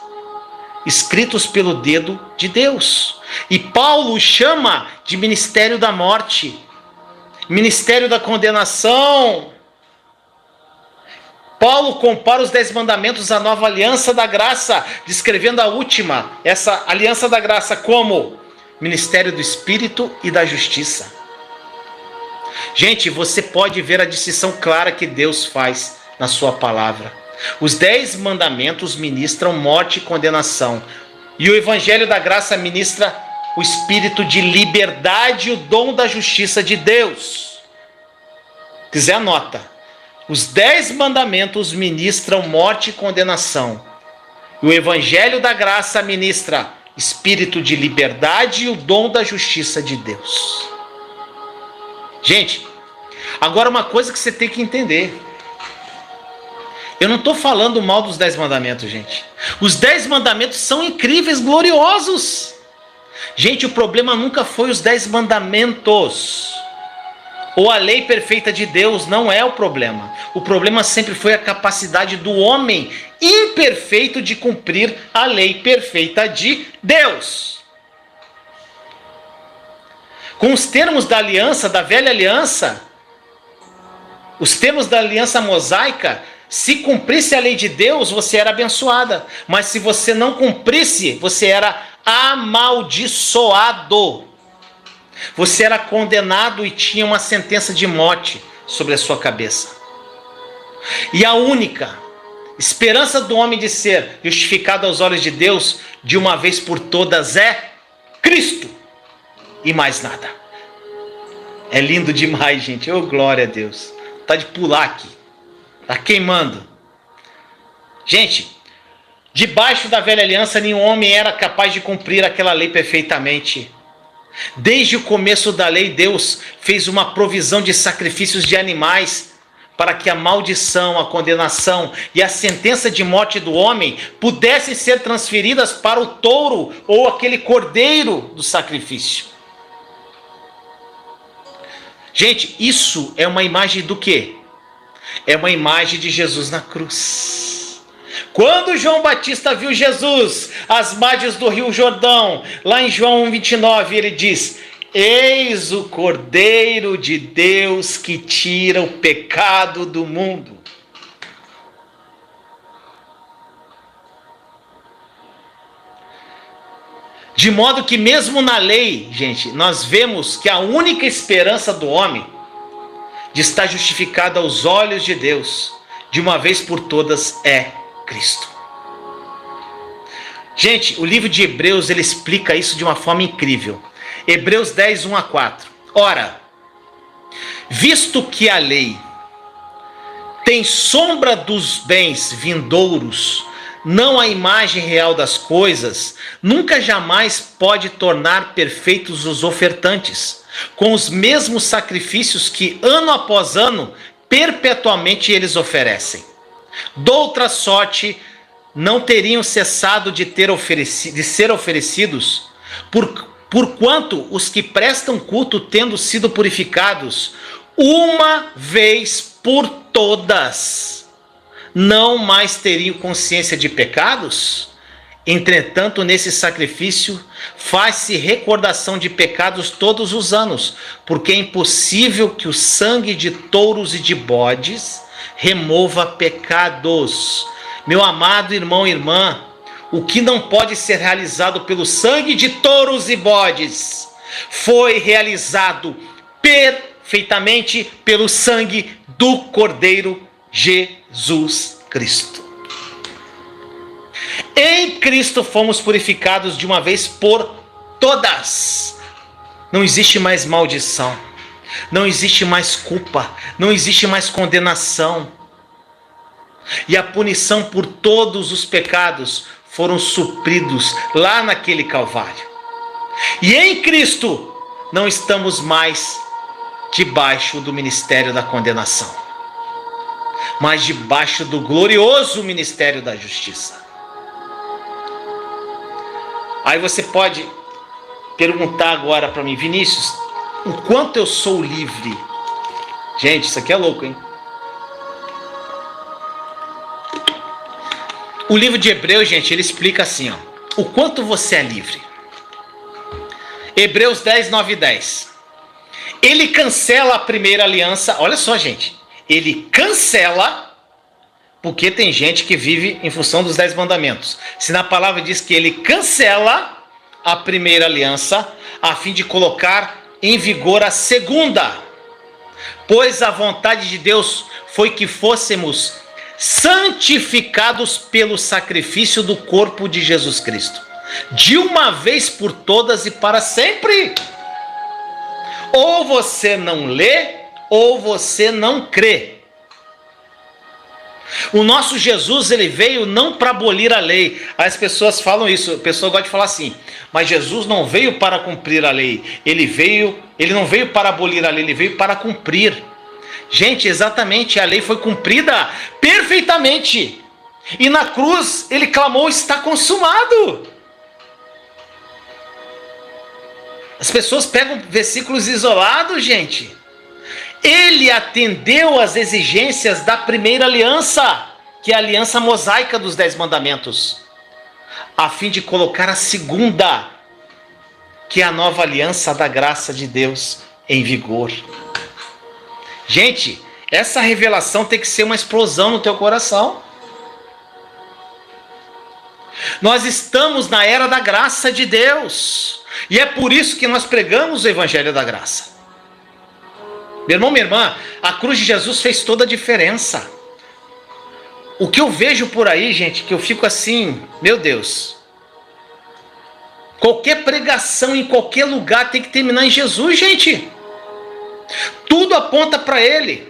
escritos pelo dedo de Deus. E Paulo chama de ministério da morte, ministério da condenação. Paulo compara os 10 mandamentos à nova aliança da graça, descrevendo a última, essa aliança da graça, como ministério do Espírito e da justiça. Gente, você pode ver a distinção clara que Deus faz na sua palavra. Os 10 mandamentos ministram morte e condenação. E o Evangelho da graça ministra o espírito de liberdade e o dom da justiça de Deus. Quiser anota. Os 10 mandamentos ministram morte e condenação. E o Evangelho da graça ministra espírito de liberdade e o dom da justiça de Deus. Gente, agora uma coisa que você tem que entender. Eu não estou falando mal dos 10 mandamentos, gente. Os 10 mandamentos são incríveis, gloriosos. Gente, o problema nunca foi os 10 mandamentos. Ou a lei perfeita de Deus, não é o problema. O problema sempre foi a capacidade do homem imperfeito de cumprir a lei perfeita de Deus. Com os termos da aliança, da velha aliança, os termos da aliança mosaica, se cumprisse a lei de Deus, você era abençoada. Mas se você não cumprisse, você era amaldiçoado. Você era condenado e tinha uma sentença de morte sobre a sua cabeça. E a única esperança do homem de ser justificado aos olhos de Deus, de uma vez por todas, é Cristo. E mais nada. É lindo demais, gente. Oh, glória a Deus. Tá de pular aqui. Tá queimando. Gente, debaixo da velha aliança, nenhum homem era capaz de cumprir aquela lei perfeitamente. Desde o começo da lei, Deus fez uma provisão de sacrifícios de animais para que a maldição, a condenação e a sentença de morte do homem pudessem ser transferidas para o touro ou aquele cordeiro do sacrifício. Gente, isso é uma imagem do quê? É uma imagem de Jesus na cruz. Quando João Batista viu Jesus às margens do Rio Jordão, lá em João 1:29, ele diz: eis o Cordeiro de Deus que tira o pecado do mundo. De modo que mesmo na lei, gente, nós vemos que a única esperança do homem de estar justificado aos olhos de Deus, de uma vez por todas, é Cristo. Gente, o livro de Hebreus, ele explica isso de uma forma incrível. Hebreus 10, 1-4. Ora, visto que a lei tem sombra dos bens vindouros, não a imagem real das coisas, nunca jamais pode tornar perfeitos os ofertantes, com os mesmos sacrifícios que ano após ano, perpetuamente eles oferecem. Doutra sorte, não teriam cessado de ser oferecidos, porquanto os que prestam culto, tendo sido purificados uma vez por todas, não mais teriam consciência de pecados? Entretanto, nesse sacrifício faz-se recordação de pecados todos os anos, porque é impossível que o sangue de touros e de bodes remova pecados. Meu amado irmão e irmã, o que não pode ser realizado pelo sangue de touros e bodes, foi realizado perfeitamente pelo sangue do Cordeiro Jesus Cristo. Em Cristo fomos purificados de uma vez por todas. Não existe mais maldição, não existe mais culpa, não existe mais condenação. E a punição por todos os pecados foram supridos lá naquele Calvário. E em Cristo não estamos mais debaixo do ministério da condenação, mas debaixo do glorioso ministério da justiça. Aí você pode perguntar agora para mim: Vinícius, o quanto eu sou livre? Gente, isso aqui é louco, hein? O livro de Hebreus, gente, ele explica assim, ó, o quanto você é livre. Hebreus 10, 9 e 10. Ele cancela a primeira aliança. Olha só, gente. Ele cancela, porque tem gente que vive em função dos 10 mandamentos. Se na palavra diz que ele cancela a primeira aliança, a fim de colocar em vigor a segunda. Pois a vontade de Deus foi que fôssemos santificados pelo sacrifício do corpo de Jesus Cristo, de uma vez por todas e para sempre. Ou você não lê, ou você não crê. O nosso Jesus, ele veio não para abolir a lei. As pessoas falam isso, a pessoa gosta de falar assim: mas Jesus não veio para cumprir a lei. Ele não veio para abolir a lei, ele veio para cumprir. Gente, exatamente, a lei foi cumprida perfeitamente. E na cruz ele clamou: está consumado. As pessoas pegam versículos isolados, gente. Ele atendeu às exigências da primeira aliança, que é a aliança mosaica dos 10 mandamentos, a fim de colocar a segunda, que é a nova aliança da graça de Deus em vigor. Gente, essa revelação tem que ser uma explosão no teu coração. Nós estamos na era da graça de Deus, e é por isso que nós pregamos o evangelho da graça. Meu irmão, minha irmã, a cruz de Jesus fez toda a diferença. O que eu vejo por aí, gente, que eu fico assim, meu Deus. Qualquer pregação em qualquer lugar tem que terminar em Jesus, gente. Tudo aponta para Ele.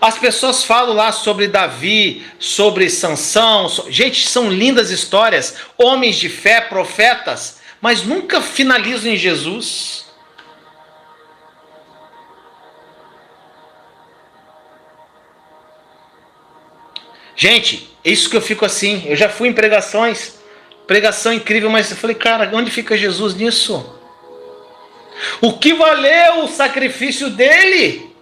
As pessoas falam lá sobre Davi, sobre Sansão. Gente, são lindas histórias. Homens de fé, profetas, mas nunca finalizam em Jesus. Gente, é isso que eu fico assim. Eu já fui em pregações, pregação incrível, mas eu falei, cara, onde fica Jesus nisso? O que valeu o sacrifício dele?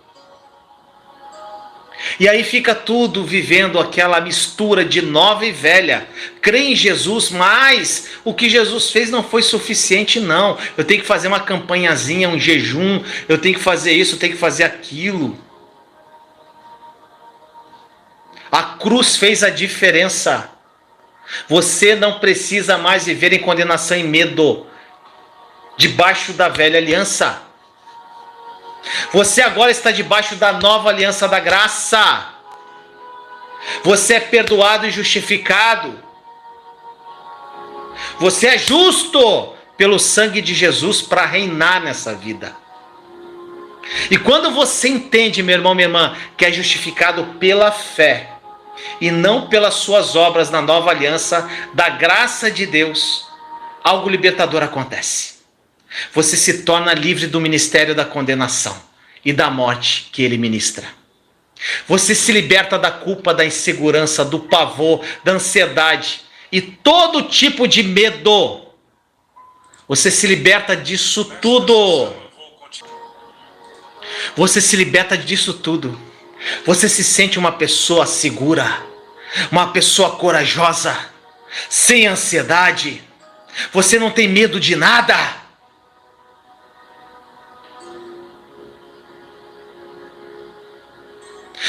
E aí fica tudo vivendo aquela mistura de nova e velha. Crê em Jesus, mas o que Jesus fez não foi suficiente, não. Eu tenho que fazer uma campanhazinha, um jejum, eu tenho que fazer isso, eu tenho que fazer aquilo. A cruz fez a diferença. Você não precisa mais viver em condenação e medo, debaixo da velha aliança. Você agora está debaixo da nova aliança da graça. Você é perdoado e justificado. Você é justo pelo sangue de Jesus para reinar nessa vida. E quando você entende, meu irmão, minha irmã, que é justificado pela fé e não pelas suas obras na nova aliança da graça de Deus, algo libertador acontece. Você se torna livre do ministério da condenação e da morte que ele ministra. Você se liberta da culpa, da insegurança, do pavor, da ansiedade e todo tipo de medo. Você se liberta disso tudo. Você se liberta disso tudo. Você se sente uma pessoa segura, uma pessoa corajosa, sem ansiedade. Você não tem medo de nada.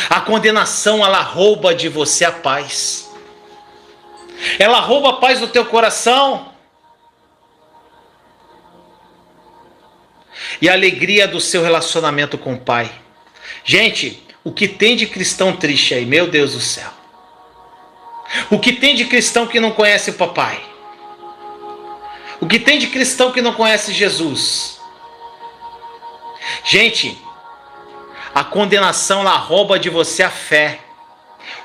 A condenação, ela rouba de você a paz. Ela rouba a paz do teu coração. E a alegria do seu relacionamento com o Pai. Gente, o que tem de cristão triste aí, meu Deus do céu. O que tem de cristão que não conhece o papai? O que tem de cristão que não conhece Jesus? Gente, a condenação, ela rouba de você a fé.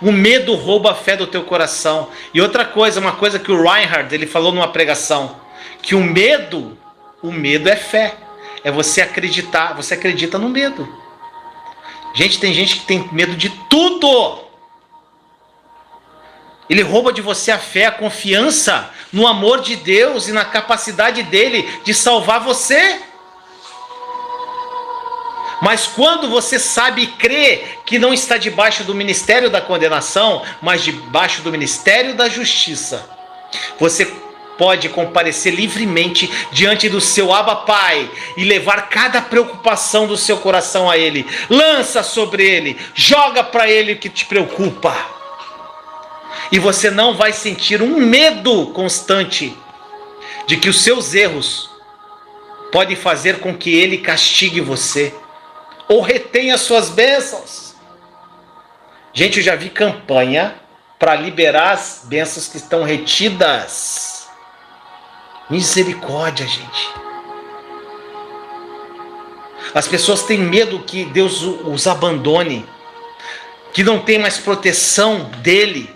O medo rouba a fé do teu coração. E outra coisa, uma coisa que o Reinhard, ele falou numa pregação, que o medo é fé. É você acreditar, você acredita no medo. Gente, tem gente que tem medo de tudo. Ele rouba de você a fé, a confiança no amor de Deus e na capacidade dele de salvar você. Mas quando você sabe e crê que não está debaixo do ministério da condenação, mas debaixo do ministério da justiça, você pode comparecer livremente diante do seu Abba Pai e levar cada preocupação do seu coração a Ele. Lança sobre Ele, joga para Ele o que te preocupa. E você não vai sentir um medo constante de que os seus erros podem fazer com que Ele castigue você ou retenha as suas bênçãos. Gente, eu já vi campanha para liberar as bênçãos que estão retidas. Misericórdia, gente. As pessoas têm medo que Deus os abandone, que não tem mais proteção dele.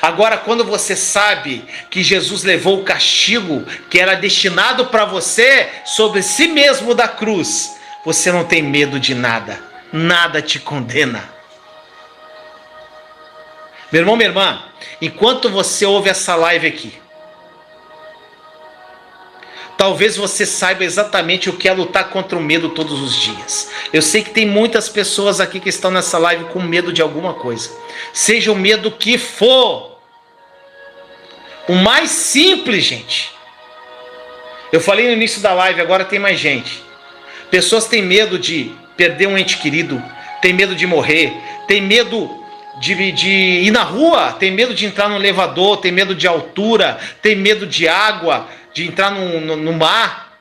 Agora, quando você sabe que Jesus levou o castigo que era destinado para você sobre si mesmo da cruz, você não tem medo de nada. Nada te condena. Meu irmão, minha irmã, enquanto você ouve essa live aqui, talvez você saiba exatamente o que é lutar contra o medo todos os dias. Eu sei que tem muitas pessoas aqui que estão nessa live com medo de alguma coisa. Seja o medo que for. O mais simples, gente. Eu falei no início da live, agora tem mais gente. Pessoas têm medo de perder um ente querido, tem medo de morrer, tem medo de ir na rua, tem medo de entrar no elevador, tem medo de altura, tem medo de água, de entrar no mar,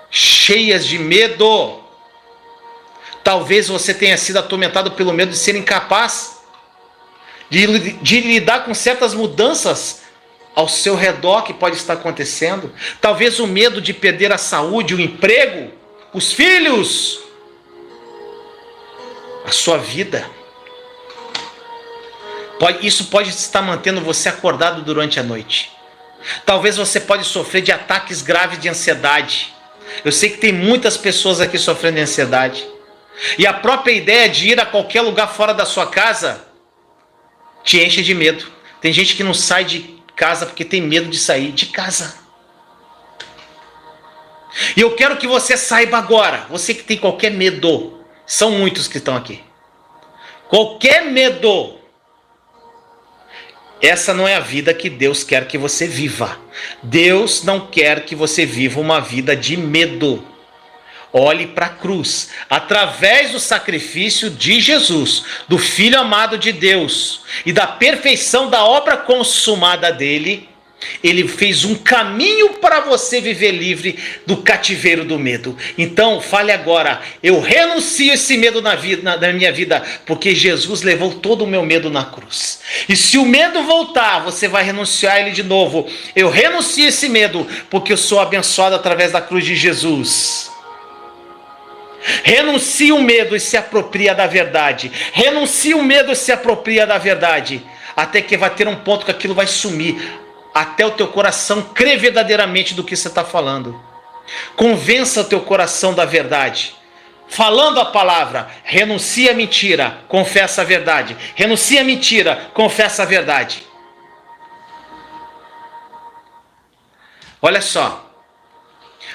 cheias de medo. Talvez você tenha sido atormentado pelo medo de ser incapaz de lidar com certas mudanças ao seu redor que pode estar acontecendo. Talvez o medo de perder a saúde, o emprego, os filhos, a sua vida. Isso pode estar mantendo você acordado durante a noite. Talvez você pode sofrer de ataques graves de ansiedade. Eu sei que tem muitas pessoas aqui sofrendo de ansiedade. E a própria ideia de ir a qualquer lugar fora da sua casa te enche de medo. Tem gente que não sai de casa porque tem medo de sair de casa. E eu quero que você saiba agora, você que tem qualquer medo, são muitos que estão aqui. Qualquer medo, essa não é a vida que Deus quer que você viva. Deus não quer que você viva uma vida de medo. Olhe para a cruz. Através do sacrifício de Jesus, do Filho amado de Deus e da perfeição da obra consumada dele, ele fez um caminho para você viver livre do cativeiro do medo. Então, fale agora: eu renuncio esse medo na minha vida, porque Jesus levou todo o meu medo na cruz. E se o medo voltar, você vai renunciar a ele de novo. Eu renuncio esse medo, porque eu sou abençoado através da cruz de Jesus. Renuncia o medo e se apropria da verdade. Renuncia o medo e se apropria da verdade. Até que vai ter um ponto que aquilo vai sumir. Até o teu coração crer verdadeiramente do que você está falando. Convença o teu coração da verdade. Falando a palavra, renuncia a mentira, confessa a verdade. Renuncia a mentira, confessa a verdade. Olha só.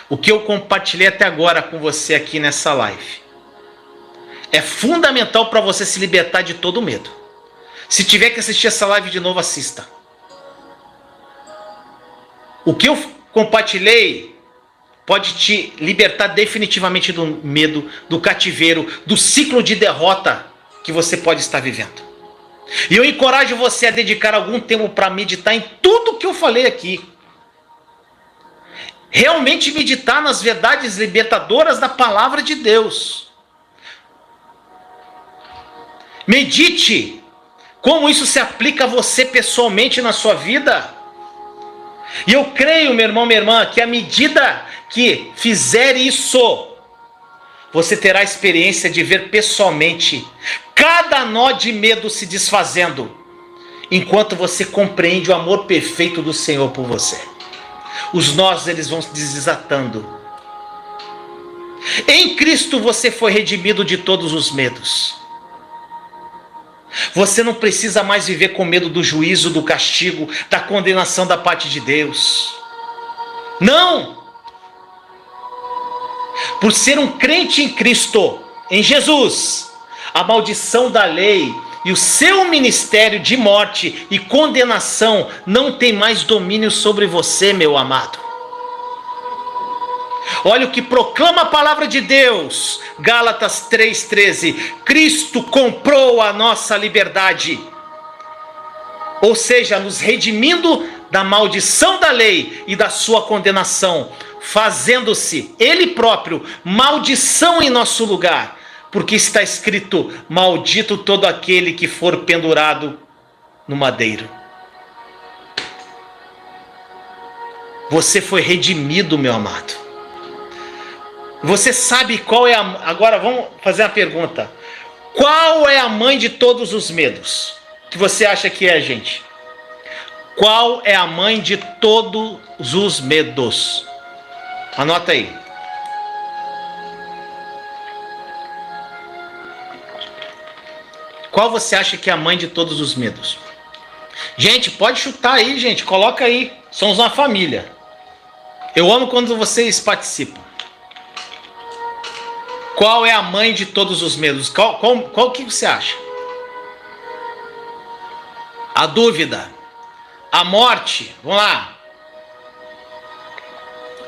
O que eu compartilhei até agora com você aqui nessa live é fundamental para você se libertar de todo medo. Se tiver que assistir essa live de novo, assista. O que eu compartilhei pode te libertar definitivamente do medo, do cativeiro, do ciclo de derrota que você pode estar vivendo. E eu encorajo você a dedicar algum tempo para meditar em tudo que eu falei aqui. Realmente meditar nas verdades libertadoras da palavra de Deus. Medite como isso se aplica a você pessoalmente na sua vida. E eu creio, meu irmão, minha irmã, que à medida que fizer isso, você terá a experiência de ver pessoalmente cada nó de medo se desfazendo, enquanto você compreende o amor perfeito do Senhor por você. Os nós, eles vão se desatando. Em Cristo você foi redimido de todos os medos. Você não precisa mais viver com medo do juízo, do castigo, da condenação da parte de Deus. Não! Por ser um crente em Cristo, em Jesus, a maldição da lei e o seu ministério de morte e condenação não tem mais domínio sobre você, meu amado. Olha o que proclama a palavra de Deus, Gálatas 3,13. Cristo comprou a nossa liberdade, ou seja, nos redimindo da maldição da lei e da sua condenação, fazendo-se Ele próprio maldição em nosso lugar, porque está escrito: maldito todo aquele que for pendurado no madeiro. Você foi redimido, meu amado. Você sabe qual é a... Agora vamos fazer uma pergunta. Qual é a mãe de todos os medos? Que você acha que é, gente? Qual é a mãe de todos os medos? Anota aí. Qual você acha que é a mãe de todos os medos? Gente, pode chutar aí, gente. Coloca aí. Somos uma família. Eu amo quando vocês participam. Qual é a mãe de todos os medos? Qual que você acha? A dúvida. A morte. Vamos lá.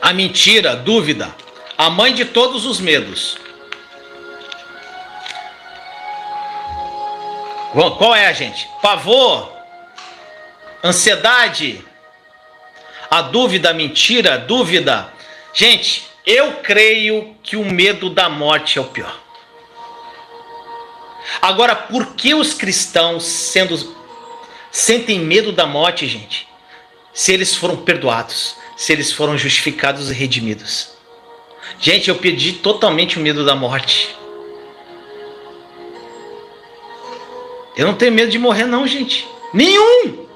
A mentira. Dúvida. A mãe de todos os medos. Qual é, gente? Pavor. Ansiedade. A dúvida. A mentira. A dúvida. Gente, eu creio que o medo da morte é o pior. Agora, por que os cristãos sentem medo da morte, gente? Se eles foram perdoados, se eles foram justificados e redimidos. Gente, eu perdi totalmente o medo da morte. Eu não tenho medo de morrer não, gente. Nenhum!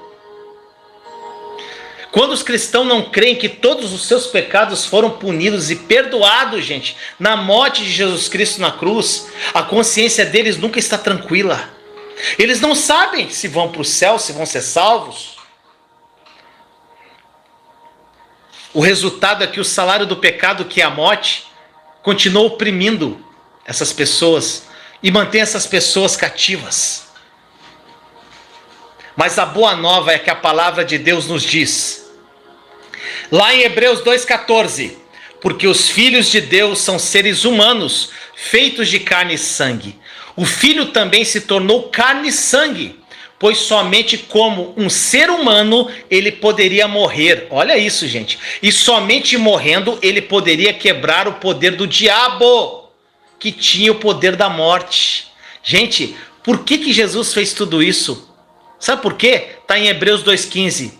Quando os cristãos não creem que todos os seus pecados foram punidos e perdoados, gente, na morte de Jesus Cristo na cruz, a consciência deles nunca está tranquila. Eles não sabem se vão para o céu, se vão ser salvos. O resultado é que o salário do pecado, que é a morte, continua oprimindo essas pessoas e mantém essas pessoas cativas. Mas a boa nova é que a palavra de Deus nos diz, lá em Hebreus 2,14, porque os filhos de Deus são seres humanos, feitos de carne e sangue. O Filho também se tornou carne e sangue, pois somente como um ser humano ele poderia morrer. Olha isso, gente. E somente morrendo ele poderia quebrar o poder do diabo, que tinha o poder da morte. Gente, por que Jesus fez tudo isso? Sabe por quê? Está em Hebreus 2,15.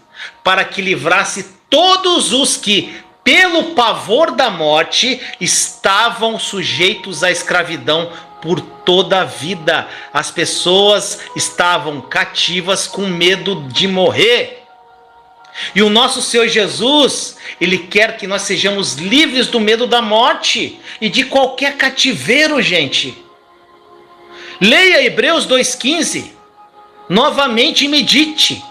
Para que livrasse todos os que, pelo pavor da morte, estavam sujeitos à escravidão por toda a vida. As pessoas estavam cativas com medo de morrer. E o nosso Senhor Jesus, Ele quer que nós sejamos livres do medo da morte e de qualquer cativeiro, gente. Leia Hebreus 2,15, novamente e medite.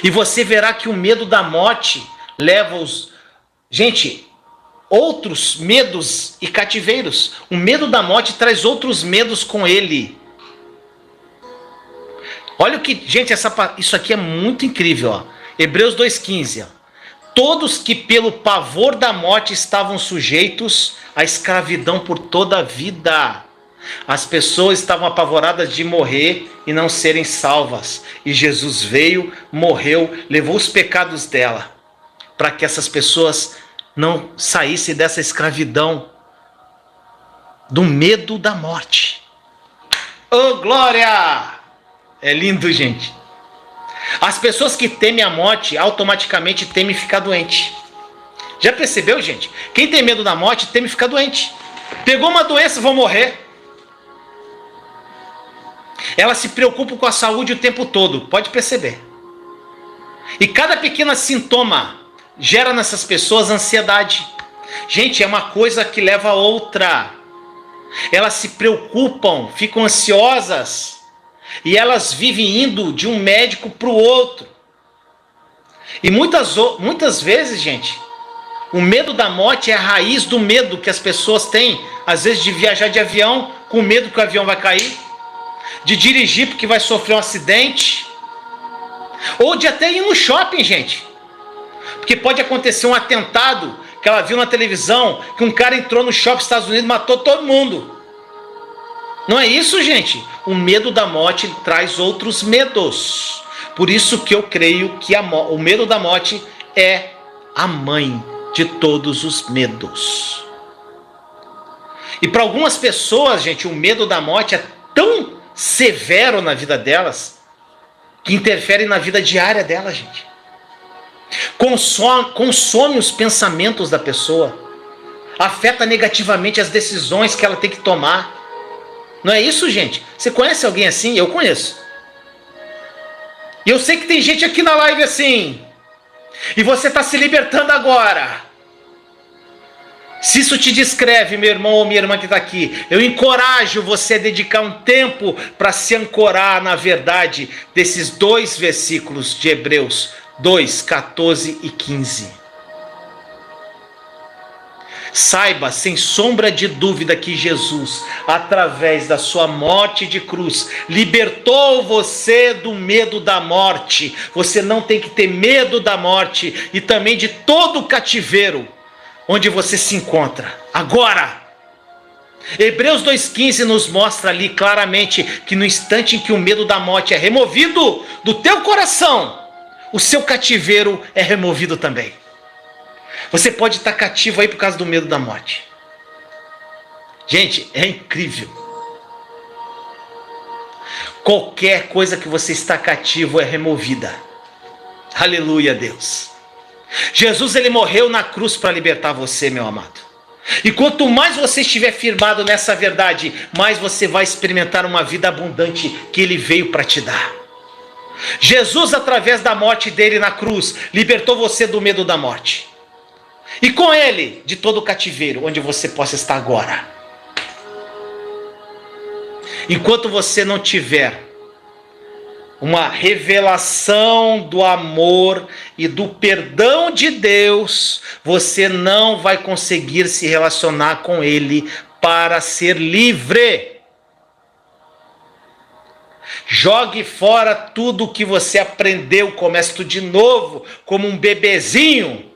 E você verá que o medo da morte leva os... Gente, outros medos e cativeiros. O medo da morte traz outros medos com ele. Olha o que... Gente, isso aqui é muito incrível, ó. Hebreus 2,15. Todos que pelo pavor da morte estavam sujeitos à escravidão por toda a vida. As pessoas estavam apavoradas de morrer e não serem salvas. E Jesus veio, morreu, levou os pecados dela, para que essas pessoas não saíssem dessa escravidão, do medo da morte. Oh, glória! É lindo, gente. As pessoas que temem a morte, automaticamente temem ficar doente. Já percebeu, gente? Quem tem medo da morte, teme ficar doente. Pegou uma doença, vão morrer. Elas se preocupam com a saúde o tempo todo, pode perceber. E cada pequeno sintoma gera nessas pessoas ansiedade. Gente, é uma coisa que leva a outra. Elas se preocupam, ficam ansiosas. E elas vivem indo de um médico para o outro. E muitas vezes, gente, o medo da morte é a raiz do medo que as pessoas têm. Às vezes de viajar de avião, com medo que o avião vai cair. De dirigir porque vai sofrer um acidente. Ou de até ir no shopping, gente. Porque pode acontecer um atentado que ela viu na televisão, que um cara entrou no shopping dos Estados Unidos e matou todo mundo. Não é isso, gente? O medo da morte traz outros medos. Por isso que eu creio que o medo da morte é a mãe de todos os medos. E para algumas pessoas, gente, o medo da morte é tão severo na vida delas, que interfere na vida diária delas, gente. Consome os pensamentos da pessoa, afeta negativamente as decisões que ela tem que tomar. Não é isso, gente? Você conhece alguém assim? Eu conheço. E eu sei que tem gente aqui na live assim. E você está se libertando agora. Se isso te descreve, meu irmão ou minha irmã que está aqui, eu encorajo você a dedicar um tempo para se ancorar na verdade desses 2 versículos de Hebreus 2, 14 e 15. Saiba, sem sombra de dúvida, que Jesus, através da sua morte de cruz, libertou você do medo da morte. Você não tem que ter medo da morte e também de todo o cativeiro onde você se encontra agora. Hebreus 2,15 nos mostra ali claramente que no instante em que o medo da morte é removido do teu coração, o seu cativeiro é removido também. Você pode estar cativo aí por causa do medo da morte. Gente, é incrível. Qualquer coisa que você está cativo é removida. Aleluia, Deus. Jesus, ele morreu na cruz para libertar você, meu amado. E quanto mais você estiver firmado nessa verdade, mais você vai experimentar uma vida abundante que ele veio para te dar. Jesus, através da morte dele na cruz, libertou você do medo da morte. E com ele, de todo o cativeiro, onde você possa estar agora. Enquanto você não tiver uma revelação do amor e do perdão de Deus, você não vai conseguir se relacionar com ele para ser livre. Jogue fora tudo o que você aprendeu, comece tudo de novo, como um bebezinho.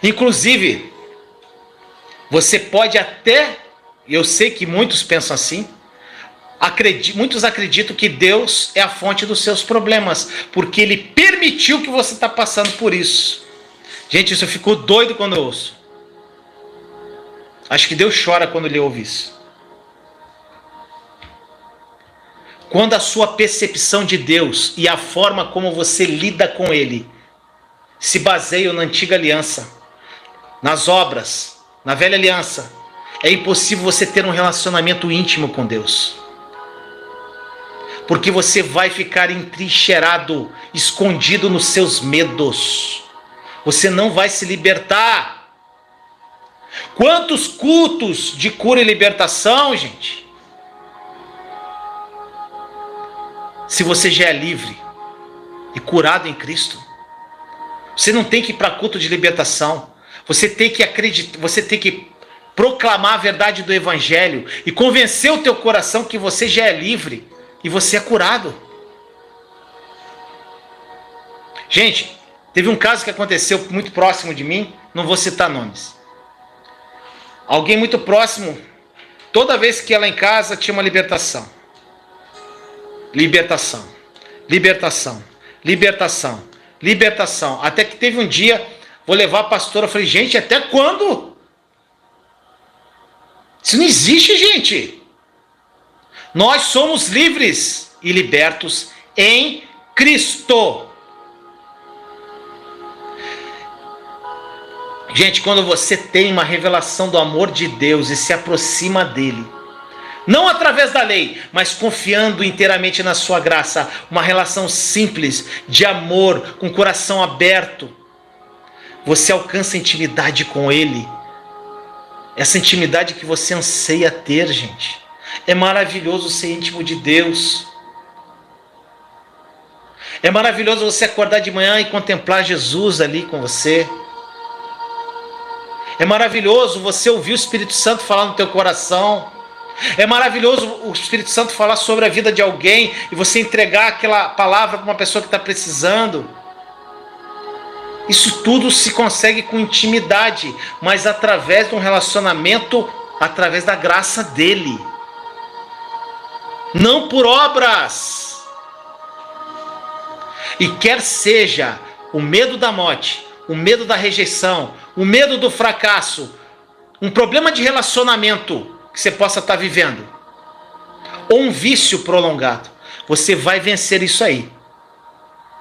Inclusive, você pode até, eu sei que muitos pensam assim, muitos acreditam que Deus é a fonte dos seus problemas, porque Ele permitiu que você está passando por isso. Gente, isso eu fico doido quando eu ouço. Acho que Deus chora quando Ele ouve isso. Quando a sua percepção de Deus e a forma como você lida com Ele se baseiam na antiga aliança, nas obras, na velha aliança, é impossível você ter um relacionamento íntimo com Deus. Porque você vai ficar entrincheirado, escondido nos seus medos. Você não vai se libertar. Quantos cultos de cura e libertação, gente? Se você já é livre e curado em Cristo, você não tem que ir para culto de libertação. Você tem que acreditar, você tem que proclamar a verdade do Evangelho e convencer o teu coração que você já é livre e você é curado. Gente, teve um caso que aconteceu muito próximo de mim, não vou citar nomes. Alguém muito próximo, toda vez que ia lá em casa tinha uma libertação. Libertação, libertação, libertação, libertação. Até que teve um dia, vou levar a pastora, eu falei, gente, até quando? Isso não existe, gente. Nós somos livres e libertos em Cristo. Gente, quando você tem uma revelação do amor de Deus e se aproxima dele, não através da lei, mas confiando inteiramente na sua graça, uma relação simples, de amor, com o coração aberto, você alcança intimidade com ele. Essa intimidade que você anseia ter, gente. É maravilhoso ser íntimo de Deus. É maravilhoso você acordar de manhã e contemplar Jesus ali com você. É maravilhoso você ouvir o Espírito Santo falar no teu coração. É maravilhoso o Espírito Santo falar sobre a vida de alguém e você entregar aquela palavra para uma pessoa que está precisando. Isso tudo se consegue com intimidade, mas através de um relacionamento, através da graça dele. Não por obras. E quer seja o medo da morte, o medo da rejeição, o medo do fracasso, um problema de relacionamento que você possa estar vivendo, ou um vício prolongado, você vai vencer isso aí,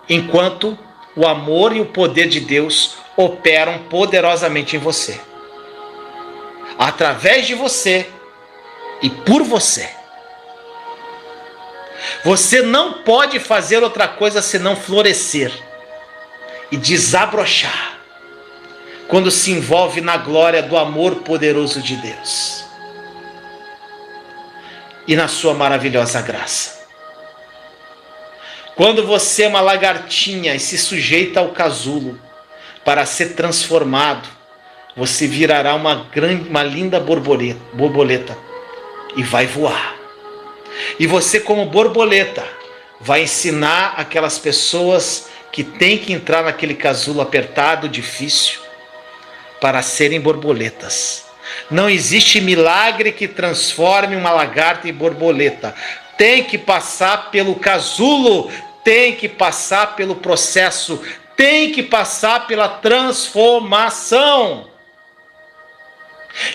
enquanto o amor e o poder de Deus operam poderosamente em você, através de você e por você. Você não pode fazer outra coisa senão florescer e desabrochar quando se envolve na glória do amor poderoso de Deus e na sua maravilhosa graça. Quando você é uma lagartinha e se sujeita ao casulo para ser transformado, você virará uma linda borboleta e vai voar. E você, como borboleta, vai ensinar aquelas pessoas que têm que entrar naquele casulo apertado, difícil, para serem borboletas. Não existe milagre que transforme uma lagarta em borboleta. Tem que passar pelo casulo, tem que passar pelo processo, tem que passar pela transformação.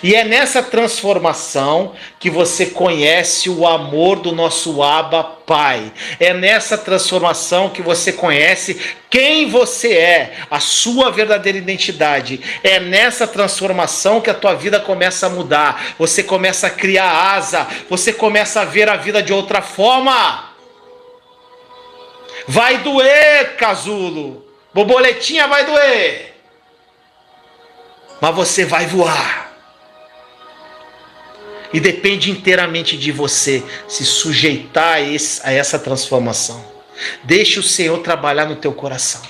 E é nessa transformação que você conhece o amor do nosso Abba Pai. É nessa transformação que você conhece quem você é, a sua verdadeira identidade. É nessa transformação que a tua vida começa a mudar. Você começa a criar asa, você começa a ver a vida de outra forma. Vai doer, casulo. Borboletinha vai doer. Mas você vai voar. E depende inteiramente de você se sujeitar a essa transformação. Deixe o Senhor trabalhar no teu coração.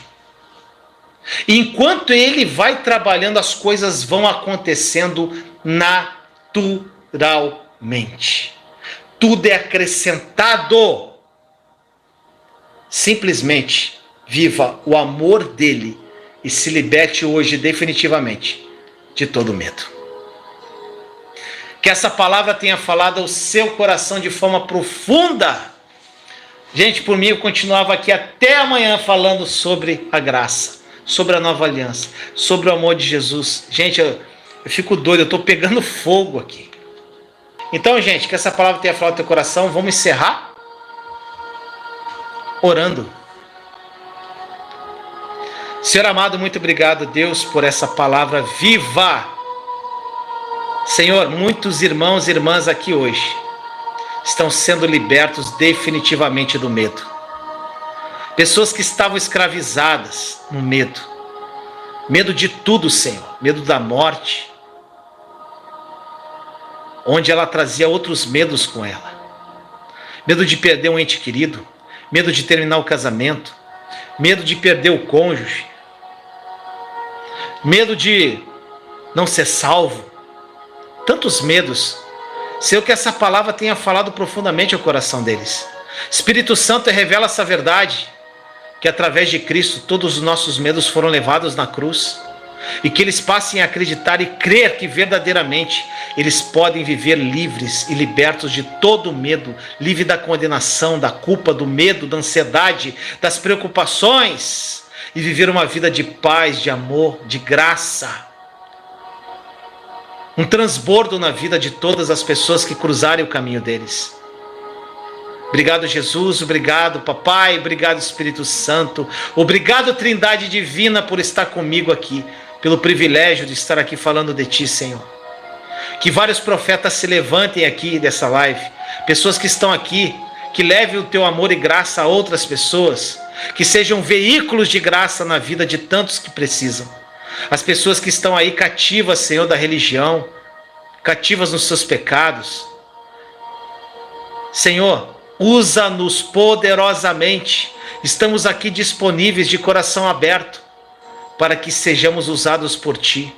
E enquanto Ele vai trabalhando, as coisas vão acontecendo naturalmente. Tudo é acrescentado. Simplesmente viva o amor dele e se liberte hoje definitivamente de todo medo. Que essa palavra tenha falado ao seu coração de forma profunda. Gente, por mim eu continuava aqui até amanhã falando sobre a graça, sobre a nova aliança, sobre o amor de Jesus. Gente, eu fico doido, eu estou pegando fogo aqui. Então, gente, que essa palavra tenha falado ao teu coração. Vamos encerrar orando. Senhor amado, muito obrigado, Deus, por essa palavra viva. Senhor, muitos irmãos e irmãs aqui hoje estão sendo libertos definitivamente do medo. Pessoas que estavam escravizadas no medo. Medo de tudo, Senhor. Medo da morte. Onde ela trazia outros medos com ela. Medo de perder um ente querido. Medo de terminar o casamento. Medo de perder o cônjuge. Medo de não ser salvo. Tantos medos. Senhor, que essa palavra tenha falado profundamente ao coração deles. Espírito Santo, revela essa verdade. Que através de Cristo todos os nossos medos foram levados na cruz. E que eles passem a acreditar e crer que verdadeiramente eles podem viver livres e libertos de todo medo, livre da condenação, da culpa, do medo, da ansiedade, das preocupações, e viver uma vida de paz, de amor, de graça. Um transbordo na vida de todas as pessoas que cruzarem o caminho deles. Obrigado, Jesus, obrigado, Papai, obrigado, Espírito Santo, obrigado, Trindade Divina, por estar comigo aqui, pelo privilégio de estar aqui falando de Ti, Senhor. Que vários profetas se levantem aqui dessa live, pessoas que estão aqui, que levem o Teu amor e graça a outras pessoas, que sejam veículos de graça na vida de tantos que precisam. As pessoas que estão aí cativas, Senhor, da religião, cativas nos seus pecados. Senhor, usa-nos poderosamente. Estamos aqui disponíveis de coração aberto para que sejamos usados por Ti,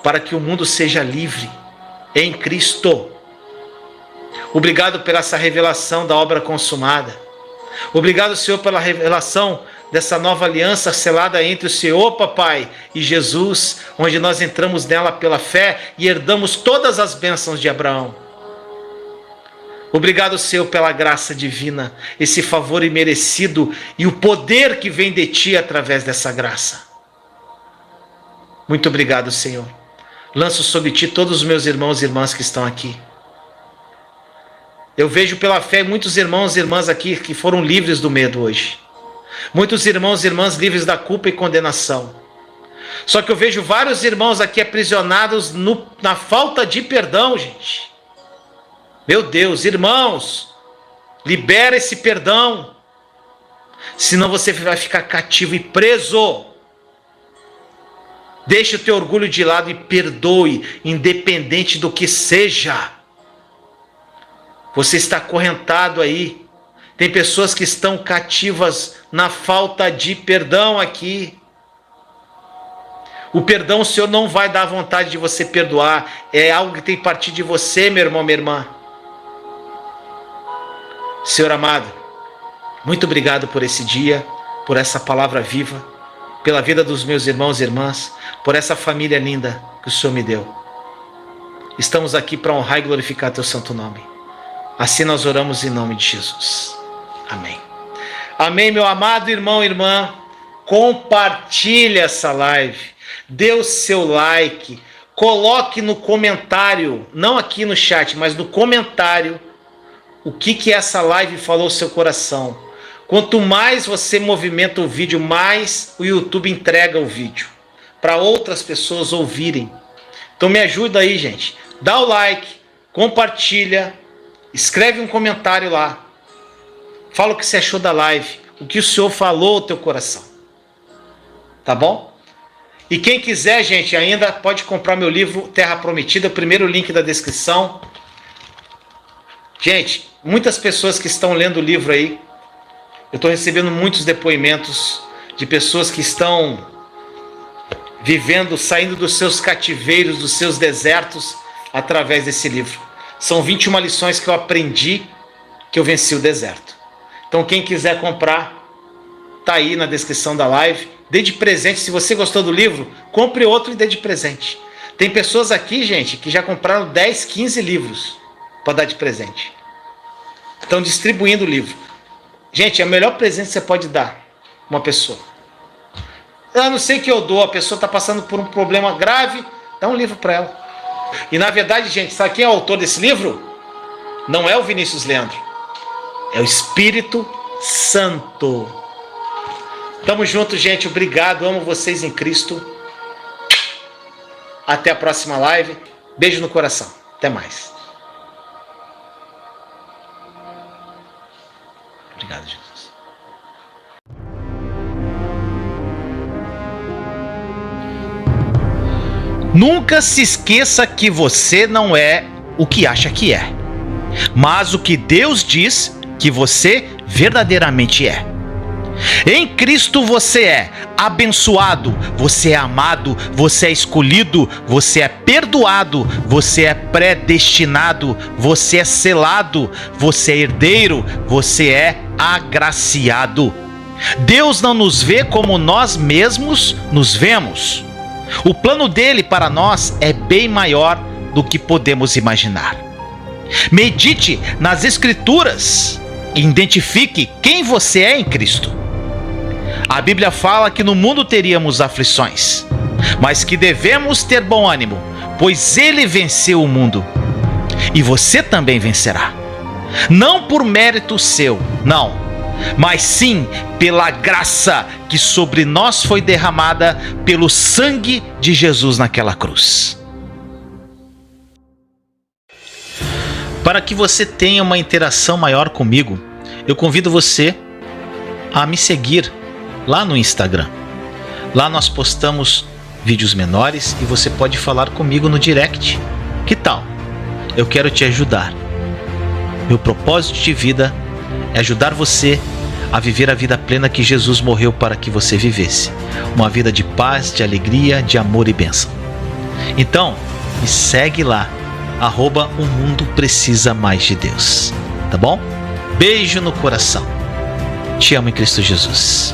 para que o mundo seja livre em Cristo. Obrigado por essa revelação da obra consumada. Obrigado, Senhor, pela revelação dessa nova aliança selada entre o Senhor, Papai, e Jesus, onde nós entramos nela pela fé e herdamos todas as bênçãos de Abraão. Obrigado, Senhor, pela graça divina, esse favor imerecido e o poder que vem de Ti através dessa graça. Muito obrigado, Senhor. Lanço sobre Ti todos os meus irmãos e irmãs que estão aqui. Eu vejo pela fé muitos irmãos e irmãs aqui que foram livres do medo hoje. Muitos irmãos e irmãs livres da culpa e condenação. Só que eu vejo vários irmãos aqui aprisionados na falta de perdão, gente. Meu Deus, irmãos, libera esse perdão. Senão você vai ficar cativo e preso. Deixe o teu orgulho de lado e perdoe, independente do que seja. Você está acorrentado aí. Tem pessoas que estão cativas na falta de perdão aqui. O perdão, o Senhor não vai dar vontade de você perdoar. É algo que tem que partir de você, meu irmão, minha irmã. Senhor amado, muito obrigado por esse dia, por essa palavra viva, pela vida dos meus irmãos e irmãs, por essa família linda que o Senhor me deu. Estamos aqui para honrar e glorificar teu santo nome. Assim nós oramos em nome de Jesus. Amém. Amém, meu amado irmão e irmã. Compartilhe essa live. Dê o seu like. Coloque no comentário, não aqui no chat, mas no comentário, o que essa live falou ao seu coração. Quanto mais você movimenta o vídeo, mais o YouTube entrega o vídeo para outras pessoas ouvirem. Então me ajuda aí, gente. Dá o like, compartilha, escreve um comentário lá. Fala o que você achou da live, o que o Senhor falou ao teu coração. Tá bom? E quem quiser, gente, ainda pode comprar meu livro Terra Prometida, o primeiro link da descrição. Gente, muitas pessoas que estão lendo o livro aí, eu estou recebendo muitos depoimentos de pessoas que estão vivendo, saindo dos seus cativeiros, dos seus desertos, através desse livro. São 21 lições que eu aprendi, que eu venci o deserto. Então quem quiser comprar, tá aí na descrição da live. Dê de presente, se você gostou do livro, compre outro e dê de presente. Tem pessoas aqui, gente, que já compraram 10, 15 livros para dar de presente. Estão distribuindo o livro. Gente, é o melhor presente que você pode dar uma pessoa. Eu não sei o que eu dou, a pessoa está passando por um problema grave, dá um livro para ela. E na verdade, gente, sabe quem é o autor desse livro? Não é o Vinícius Leandro, é o Espírito Santo. Tamo junto, gente. Obrigado. Amo vocês em Cristo. Até a próxima live. Beijo no coração. Até mais. Obrigado, Jesus. Nunca se esqueça que você não é o que acha que é, mas o que Deus diz que você verdadeiramente é. Em Cristo você é abençoado, você é amado, você é escolhido, você é perdoado, você é predestinado, você é selado, você é herdeiro, você é agraciado. Deus não nos vê como nós mesmos nos vemos. O plano dele para nós é bem maior do que podemos imaginar. Medite nas Escrituras e identifique quem você é em Cristo. A Bíblia fala que no mundo teríamos aflições, mas que devemos ter bom ânimo, pois ele venceu o mundo. E você também vencerá. Não por mérito seu, não, mas sim pela graça que sobre nós foi derramada pelo sangue de Jesus naquela cruz. Para que você tenha uma interação maior comigo, eu convido você a me seguir lá no Instagram. Lá nós postamos vídeos menores e você pode falar comigo no direct. Que tal? Eu quero te ajudar. Meu propósito de vida é ajudar você a viver a vida plena que Jesus morreu para que você vivesse. Uma vida de paz, de alegria, de amor e bênção. Então, me segue lá, @o mundo precisa mais de Deus. Tá bom? Beijo no coração. Te amo em Cristo Jesus.